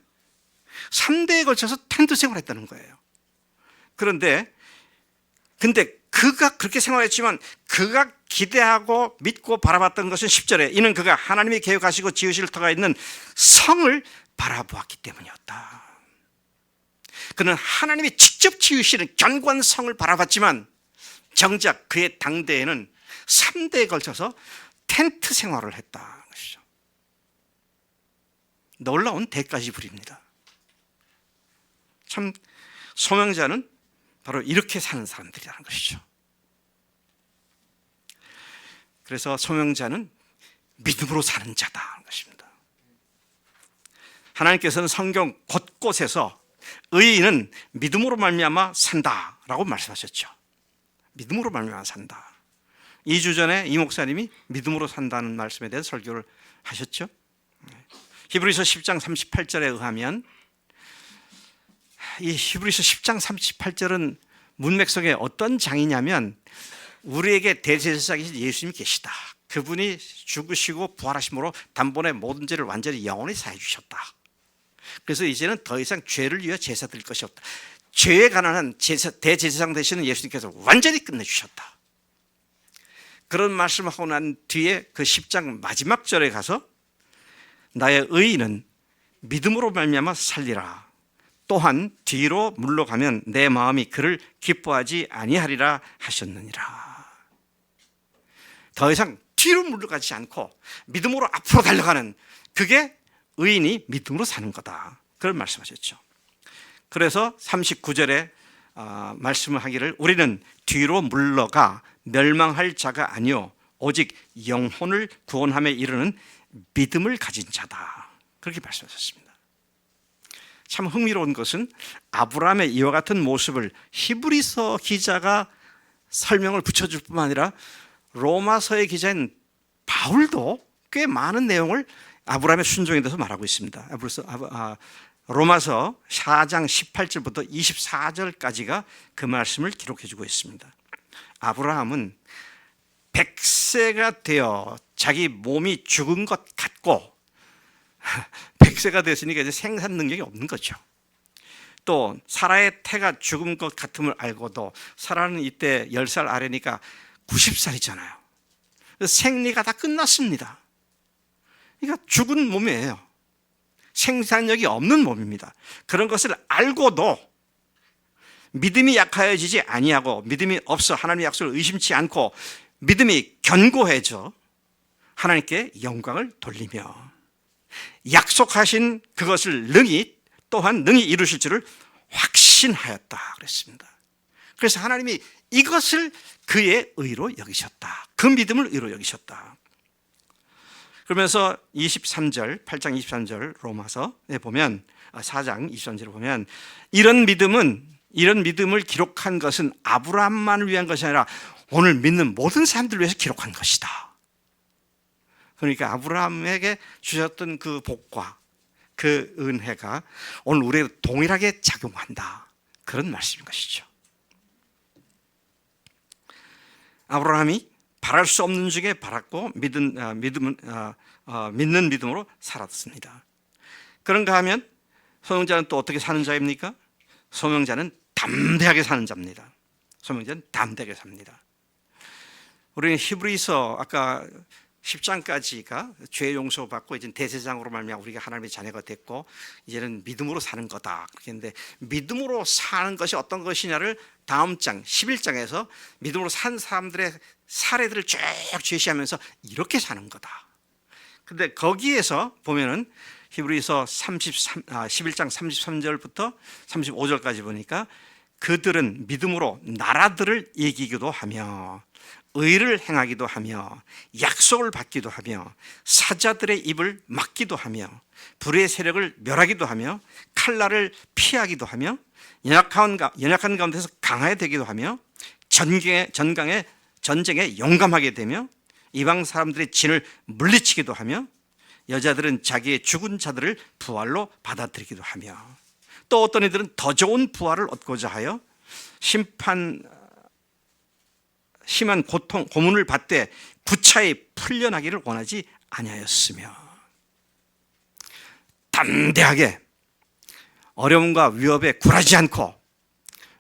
3대에 걸쳐서 텐트 생활했다는 거예요. 근데 그가 그렇게 생활했지만 그가 기대하고 믿고 바라봤던 것은 10절에 이는 그가 하나님이 계획하시고 지으실 터가 있는 성을 바라보았기 때문이었다. 그는 하나님이 직접 지으시는 견고한 성을 바라봤지만 정작 그의 당대에는 3대에 걸쳐서 텐트 생활을 했다는 것이죠. 놀라운 대가지 부립니다. 참 소명자는 바로 이렇게 사는 사람들이라는 것이죠. 그래서 소명자는 믿음으로 사는 자다는 것입니다. 하나님께서는 성경 곳곳에서 의인은 믿음으로 말미암아 산다라고 말씀하셨죠. 믿음으로 말미암아 산다. 2주 전에 이 목사님이 믿음으로 산다는 말씀에 대한 설교를 하셨죠. 히브리서 10장 38절에 의하면 이 히브리서 10장 38절은 문맥 속에 어떤 장이냐면 우리에게 대제사장이신 예수님이 계시다. 그분이 죽으시고 부활하심으로 단번에 모든 죄를 완전히 영원히 사해 주셨다. 그래서 이제는 더 이상 죄를 위해 제사 드릴 것이 없다. 죄에 관한 대제사장 되시는 예수님께서 완전히 끝내주셨다. 그런 말씀을 하고 난 뒤에 그 10장 마지막 절에 가서 나의 의인은 믿음으로 말미암아 살리라. 또한 뒤로 물러가면 내 마음이 그를 기뻐하지 아니하리라 하셨느니라. 더 이상 뒤로 물러가지 않고 믿음으로 앞으로 달려가는 그게 의인이 믿음으로 사는 거다. 그런 말씀하셨죠. 그래서 39절에 말씀을 하기를 우리는 뒤로 물러가 멸망할 자가 아니요 오직 영혼을 구원함에 이르는 믿음을 가진 자다. 그렇게 말씀하셨습니다. 참 흥미로운 것은 아브라함의 이와 같은 모습을 히브리서 기자가 설명을 붙여줄 뿐만 아니라 로마서의 기자인 바울도 꽤 많은 내용을 아브라함의 순종에 대해서 말하고 있습니다. 로마서 4장 18절부터 24절까지가 그 말씀을 기록해주고 있습니다. 아브라함은 100세가 되어 자기 몸이 죽은 것 같고 100세가 됐으니까 이제 생산 능력이 없는 거죠. 또 사라의 태가 죽은 것 같음을 알고도 사라는 이때 10살 아래니까 90살이잖아요. 생리가 다 끝났습니다. 그러니까 죽은 몸이에요. 생산력이 없는 몸입니다. 그런 것을 알고도 믿음이 약하여지지 아니하고 믿음이 없어 하나님의 약속을 의심치 않고 믿음이 견고해져 하나님께 영광을 돌리며 약속하신 그것을 또한 능히 이루실 줄을 확신하였다 그랬습니다. 그래서 하나님이 이것을 그의 의로 여기셨다. 그 믿음을 의로 여기셨다. 그러면서 23절, 8장 23절 로마서에 보면 4장 23절에 보면 이런 믿음을 기록한 것은 아브라함만을 위한 것이 아니라 오늘 믿는 모든 사람들을 위해서 기록한 것이다. 그러니까 아브라함에게 주셨던 그 복과 그 은혜가 오늘 우리에게 동일하게 작용한다. 그런 말씀인 것이죠. 아브라함이 바랄 수 없는 중에 바랐고 믿는 믿음으로 살았습니다. 그런가 하면 소명자는 또 어떻게 사는 자입니까? 소명자는 담대하게 사는 자입니다. 소명자는 담대하게 삽니다. 우리는 히브리서 아까 10장까지가 죄 용서받고 이제 대제사장으로 말미암아 우리가 하나님의 자녀가 됐고 이제는 믿음으로 사는 거다. 그렇게 했는데 믿음으로 사는 것이 어떤 것이냐를 다음 장 11장에서 믿음으로 산 사람들의 사례들을 쭉 제시하면서 이렇게 사는 거다. 근데 거기에서 보면은 히브리서 11장 33절부터 35절까지 보니까 그들은 믿음으로 나라들을 이기기도 하며 의를 행하기도 하며 약속을 받기도 하며 사자들의 입을 막기도 하며 불의 세력을 멸하기도 하며 칼날을 피하기도 하며 연약한 가운데서 강하게 되기도 하며 전쟁에 용감하게 되며 이방 사람들의 진을 물리치기도 하며 여자들은 자기의 죽은 자들을 부활로 받아들이기도 하며 또 어떤 이들은 더 좋은 부활을 얻고자 하여 심한 고문을 받되 구차히 풀려나기를 원하지 아니하였으며 담대하게 어려움과 위협에 굴하지 않고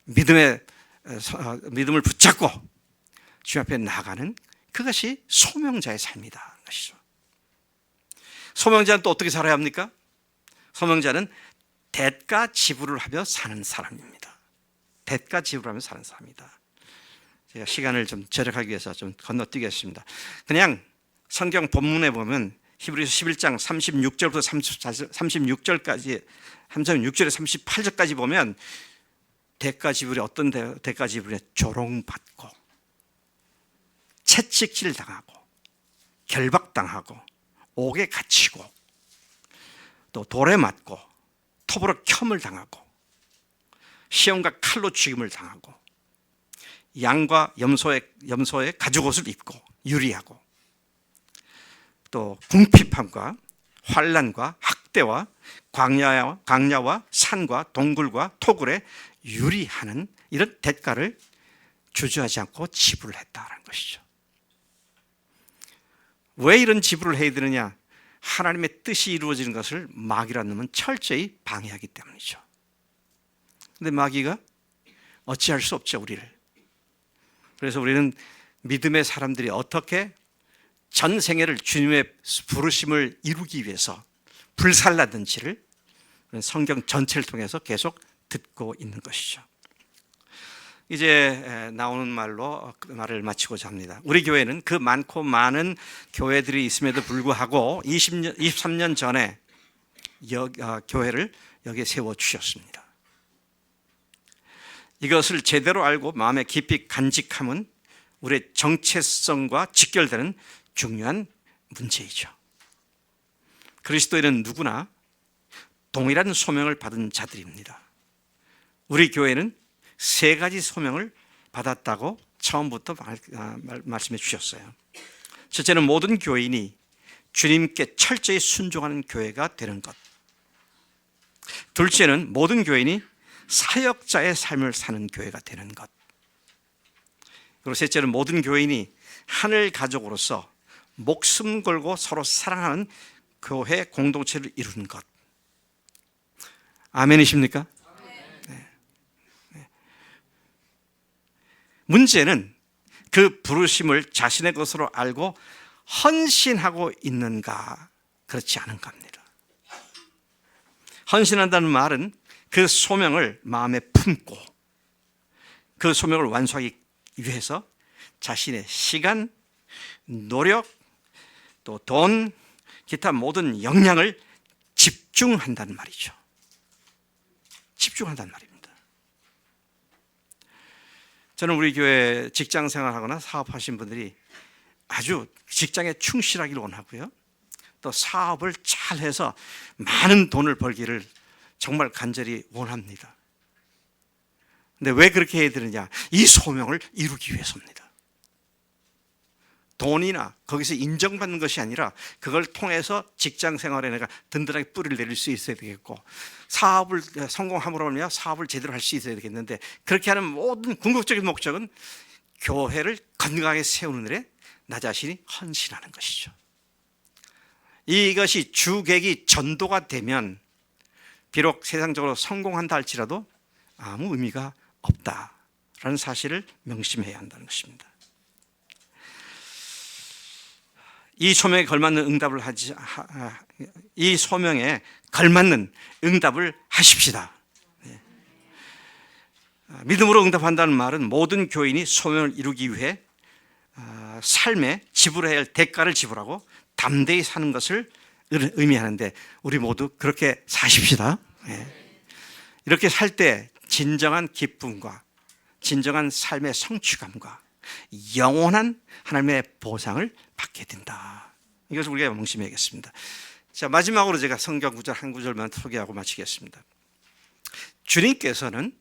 믿음을 붙잡고 주님 앞에 나아가는 그것이 소명자의 삶이다 것이죠. 소명자는 또 어떻게 살아야 합니까? 소명자는 대가 지불을 하며 사는 사람입니다. 대가 지불하며 사는 사람이다. 제가 시간을 좀 절약하기 위해서 좀 건너뛰겠습니다. 그냥 성경 본문에 보면 히브리서 11장 36절부터 36절까지 36절에 38절까지 보면 대가 지불이 어떤 대가 지불에 조롱받고 채찍질 당하고 결박당하고 옥에 갇히고 또 돌에 맞고 톱으로 켬을 당하고 시험과 칼로 죽임을 당하고 양과 염소의 가죽옷을 입고 유리하고 또 궁핍함과 환난과 학대와 광야와 산과 동굴과 토굴에 유리하는 이런 대가를 주저하지 않고 지불을 했다는 것이죠. 왜 이런 지불을 해야 되느냐? 하나님의 뜻이 이루어지는 것을 마귀라는 놈은 철저히 방해하기 때문이죠. 근데 마귀가 어찌할 수 없죠, 우리를. 그래서 우리는 믿음의 사람들이 어떻게 전 생애를 주님의 부르심을 이루기 위해서 불살라든지를 성경 전체를 통해서 계속 듣고 있는 것이죠. 이제 나오는 말로 그 말을 마치고자 합니다. 우리 교회는 그 많고 많은 교회들이 있음에도 불구하고 23년 전에 교회를 여기에 세워주셨습니다. 이것을 제대로 알고 마음에 깊이 간직함은 우리의 정체성과 직결되는 중요한 문제이죠. 그리스도인은 누구나 동일한 소명을 받은 자들입니다. 우리 교회는 세 가지 소명을 받았다고 처음부터 말씀해 주셨어요. 첫째는 모든 교인이 주님께 철저히 순종하는 교회가 되는 것. 둘째는 모든 교인이 사역자의 삶을 사는 교회가 되는 것. 그리고 셋째는 모든 교인이 하늘 가족으로서 목숨 걸고 서로 사랑하는 교회 공동체를 이루는 것. 아멘이십니까? 네. 네. 문제는 그 부르심을 자신의 것으로 알고 헌신하고 있는가 그렇지 않은가 합니다. 헌신한다는 말은 그 소명을 마음에 품고 그 소명을 완수하기 위해서 자신의 시간, 노력, 또 돈, 기타 모든 역량을 집중한다는 말이죠. 집중한다는 말입니다. 저는 우리 교회 직장 생활하거나 사업하신 분들이 아주 직장에 충실하기를 원하고요. 또 사업을 잘해서 많은 돈을 벌기를 정말 간절히 원합니다. 근데 왜 그렇게 해야 되느냐? 이 소명을 이루기 위해서입니다. 돈이나 거기서 인정받는 것이 아니라 그걸 통해서 직장 생활에 내가 든든하게 뿌리를 내릴 수 있어야 되겠고, 사업을 성공함으로 하면 사업을 제대로 할 수 있어야 되겠는데, 그렇게 하는 모든 궁극적인 목적은 교회를 건강하게 세우는 일에 나 자신이 헌신하는 것이죠. 이것이 주객이 전도가 되면 비록 세상적으로 성공한다 할지라도 아무 의미가 없다라는 사실을 명심해야 한다는 것입니다. 이 소명에 걸맞는 응답을 이 소명에 걸맞는 응답을 하십시다. 믿음으로 응답한다는 말은 모든 교인이 소명을 이루기 위해 삶에 지불해야 할 대가를 지불하고 담대히 사는 것을 의미하는데, 우리 모두 그렇게 사십시다. 이렇게 살 때 진정한 기쁨과 진정한 삶의 성취감과 영원한 하나님의 보상을 받게 된다. 이것을 우리가 명심해야겠습니다. 자, 마지막으로 제가 성경 구절 한 구절만 소개하고 마치겠습니다. 주님께서는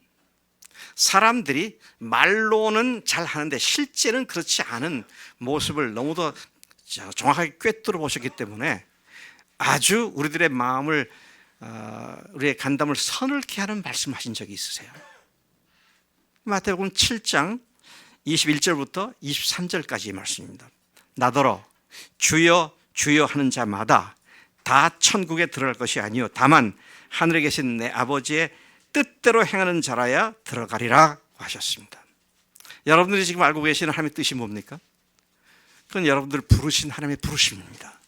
사람들이 말로는 잘하는데 실제는 그렇지 않은 모습을 너무도 정확하게 꿰뚫어 보셨기 때문에 아주 우리들의 마음을, 우리의 간담을 서늘케 하는 말씀하신 적이 있으세요. 마태복음 7장 21절부터 23절까지의 말씀입니다. 나더러 주여 주여 하는 자마다 다 천국에 들어갈 것이 아니요 다만 하늘에 계신 내 아버지의 뜻대로 행하는 자라야 들어가리라 하셨습니다. 여러분들이 지금 알고 계시는 하나님의 뜻이 뭡니까? 그건 여러분들 부르신 하나님의 부르심입니다.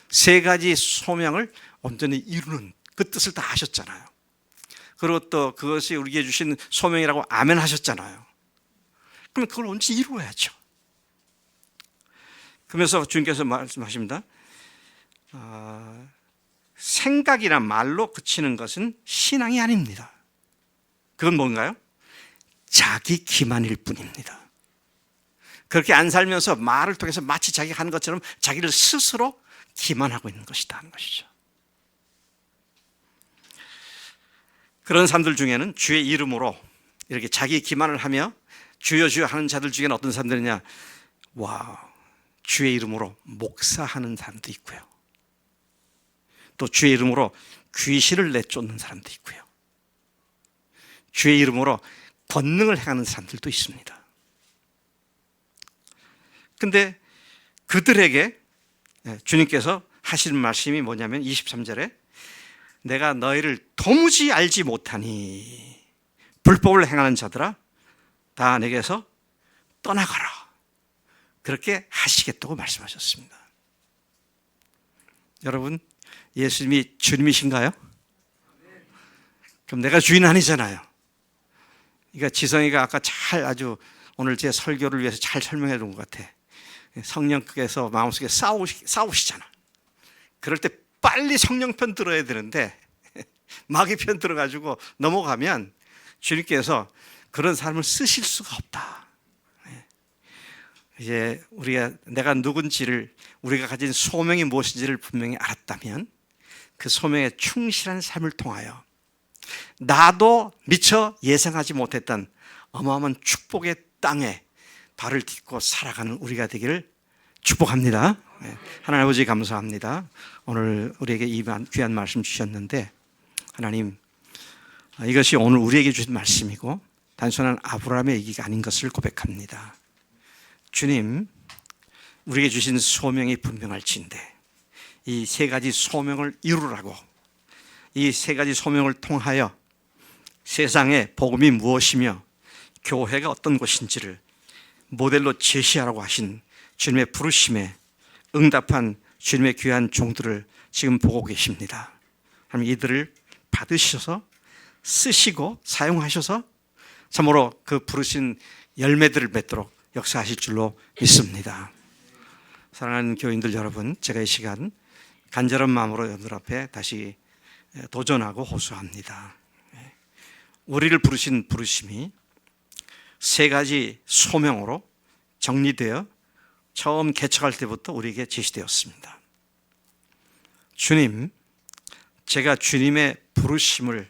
세 가지 소명을 온전히 이루는 그 뜻을 다 하셨잖아요. 그리고 또 그것이 우리에게 주신 소명이라고 아멘 하셨잖아요. 그럼 그걸 언제 이루어야죠. 그러면서 주님께서 말씀하십니다. 생각이나 말로 그치는 것은 신앙이 아닙니다. 그건 뭔가요? 자기 기만일 뿐입니다. 그렇게 안 살면서 말을 통해서 마치 자기가 하는 것처럼 자기를 스스로 기만하고 있는 것이다 하는 것이죠. 그런 사람들 중에는 주의 이름으로 이렇게 자기 기만을 하며 주여 주여 하는 자들 중에는 어떤 사람들이냐, 주의 이름으로 목사하는 사람도 있고요, 또 주의 이름으로 귀신을 내쫓는 사람도 있고요, 주의 이름으로 권능을 행하는 사람들도 있습니다. 근데 그들에게 주님께서 하시는 말씀이 뭐냐면 23절에 내가 너희를 도무지 알지 못하니 불법을 행하는 자들아 다 내게서 떠나가라, 그렇게 하시겠다고 말씀하셨습니다. 여러분, 예수님이 주님이신가요? 그럼 내가 주인 아니잖아요. 그러니까 지성이가 아까 아주 오늘 제 설교를 위해서 잘 설명해 준 것 같아. 성령께서 마음속에 싸우시잖아. 그럴 때 빨리 성령 편 들어야 되는데 마귀 편 들어가지고 넘어가면 주님께서 그런 사람을 쓰실 수가 없다. 이제 내가 누군지를, 우리가 가진 소명이 무엇인지를 분명히 알았다면 그 소명에 충실한 삶을 통하여 나도 미처 예상하지 못했던 어마어마한 축복의 땅에 발을 딛고 살아가는 우리가 되기를 축복합니다. 하나님 아버지 감사합니다. 오늘 우리에게 이 귀한 말씀 주셨는데, 하나님, 이것이 오늘 우리에게 주신 말씀이고 단순한 아브라함의 얘기가 아닌 것을 고백합니다. 주님, 우리에게 주신 소명이 분명할진데 이 세 가지 소명을 이루라고, 이 세 가지 소명을 통하여 세상에 복음이 무엇이며 교회가 어떤 곳인지를 모델로 제시하라고 하신 주님의 부르심에 응답한 주님의 귀한 종들을 지금 보고 계십니다. 하나님 이들을 받으셔서 쓰시고 사용하셔서 참으로 그 부르신 열매들을 맺도록 역사하실 줄로 믿습니다. 사랑하는 교인들 여러분, 제가 이 시간 간절한 마음으로 여러분들 앞에 다시 도전하고 호소합니다. 우리를 부르신 부르심이 세 가지 소명으로 정리되어 처음 개척할 때부터 우리에게 제시되었습니다. 주님, 제가 주님의 부르심을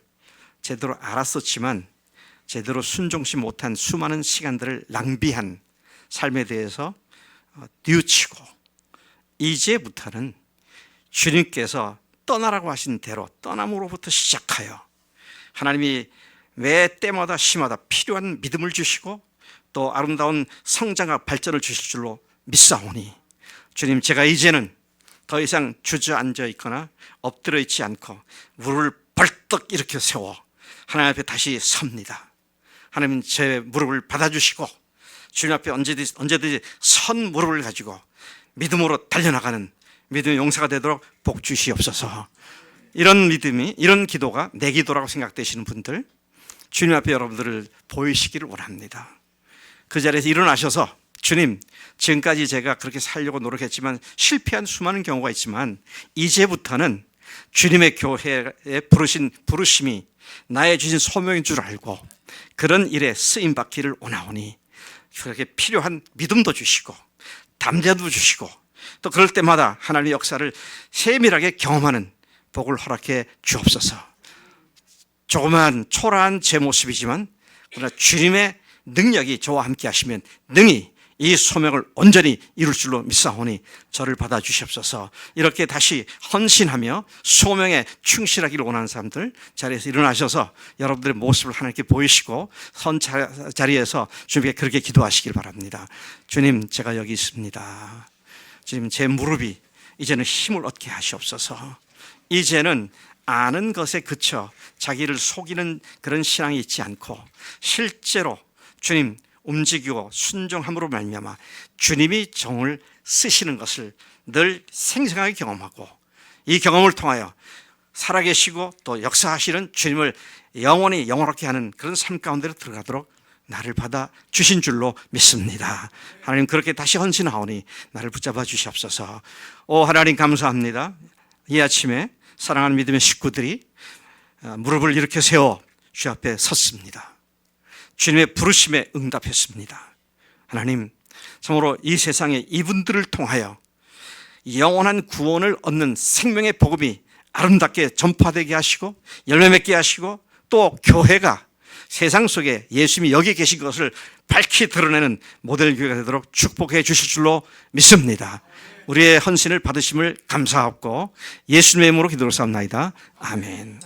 제대로 알았었지만 제대로 순종치 못한 수많은 시간들을 낭비한 삶에 대해서 뉘우치고 이제부터는 주님께서 떠나라고 하신 대로 떠남으로부터 시작하여 하나님이 매 때마다 시마다 필요한 믿음을 주시고 또 아름다운 성장과 발전을 주실 줄로 믿사오니 주님, 제가 이제는 더 이상 주저앉아 있거나 엎드려 있지 않고 무릎을 벌떡 일으켜 세워 하나님 앞에 다시 섭니다. 하나님 제 무릎을 받아주시고 주님 앞에 언제든지 선 무릎을 가지고 믿음으로 달려나가는 믿음의 용사가 되도록 복 주시옵소서. 이런 믿음이, 이런 기도가 내 기도라고 생각되시는 분들, 주님 앞에 여러분들을 보이시기를 원합니다. 그 자리에서 일어나셔서 주님, 지금까지 제가 그렇게 살려고 노력했지만 실패한 수많은 경우가 있지만 이제부터는 주님의 교회에 부르신 부르심이 나의 주신 소명인 줄 알고 그런 일에 쓰임받기를 원하오니 그렇게 필요한 믿음도 주시고 담대도 주시고 또 그럴 때마다 하나님의 역사를 세밀하게 경험하는 복을 허락해 주옵소서. 조그마한 초라한 제 모습이지만 그러나 주님의 능력이 저와 함께 하시면 능히 이 소명을 온전히 이룰 줄로 믿사오니 저를 받아주시옵소서. 이렇게 다시 헌신하며 소명에 충실하기를 원하는 사람들 자리에서 일어나셔서 여러분들의 모습을 하나님께 보이시고 선 자리에서 주님께 그렇게 기도하시길 바랍니다. 주님, 제가 여기 있습니다. 주님, 제 무릎이 이제는 힘을 얻게 하시옵소서. 이제는 아는 것에 그쳐 자기를 속이는 그런 신앙이 있지 않고 실제로 주님 움직이고 순종함으로 말미암아 주님이 종을 쓰시는 것을 늘 생생하게 경험하고 이 경험을 통하여 살아계시고 또 역사하시는 주님을 영원히 영원하게 하는 그런 삶 가운데로 들어가도록 나를 받아 주신 줄로 믿습니다. 하나님, 그렇게 다시 헌신하오니 나를 붙잡아 주시옵소서. 오 하나님, 감사합니다. 이 아침에 사랑하는 믿음의 식구들이 무릎을 이렇게 세워 주 앞에 섰습니다. 주님의 부르심에 응답했습니다. 하나님, 참으로 이 세상에 이분들을 통하여 영원한 구원을 얻는 생명의 복음이 아름답게 전파되게 하시고 열매 맺게 하시고 또 교회가 세상 속에 예수님이 여기 계신 것을 밝히 드러내는 모델 교회가 되도록 축복해 주실 줄로 믿습니다. 우리의 헌신을 받으심을 감사하고 예수님의 이름으로 기도를 삼나이다. 아멘.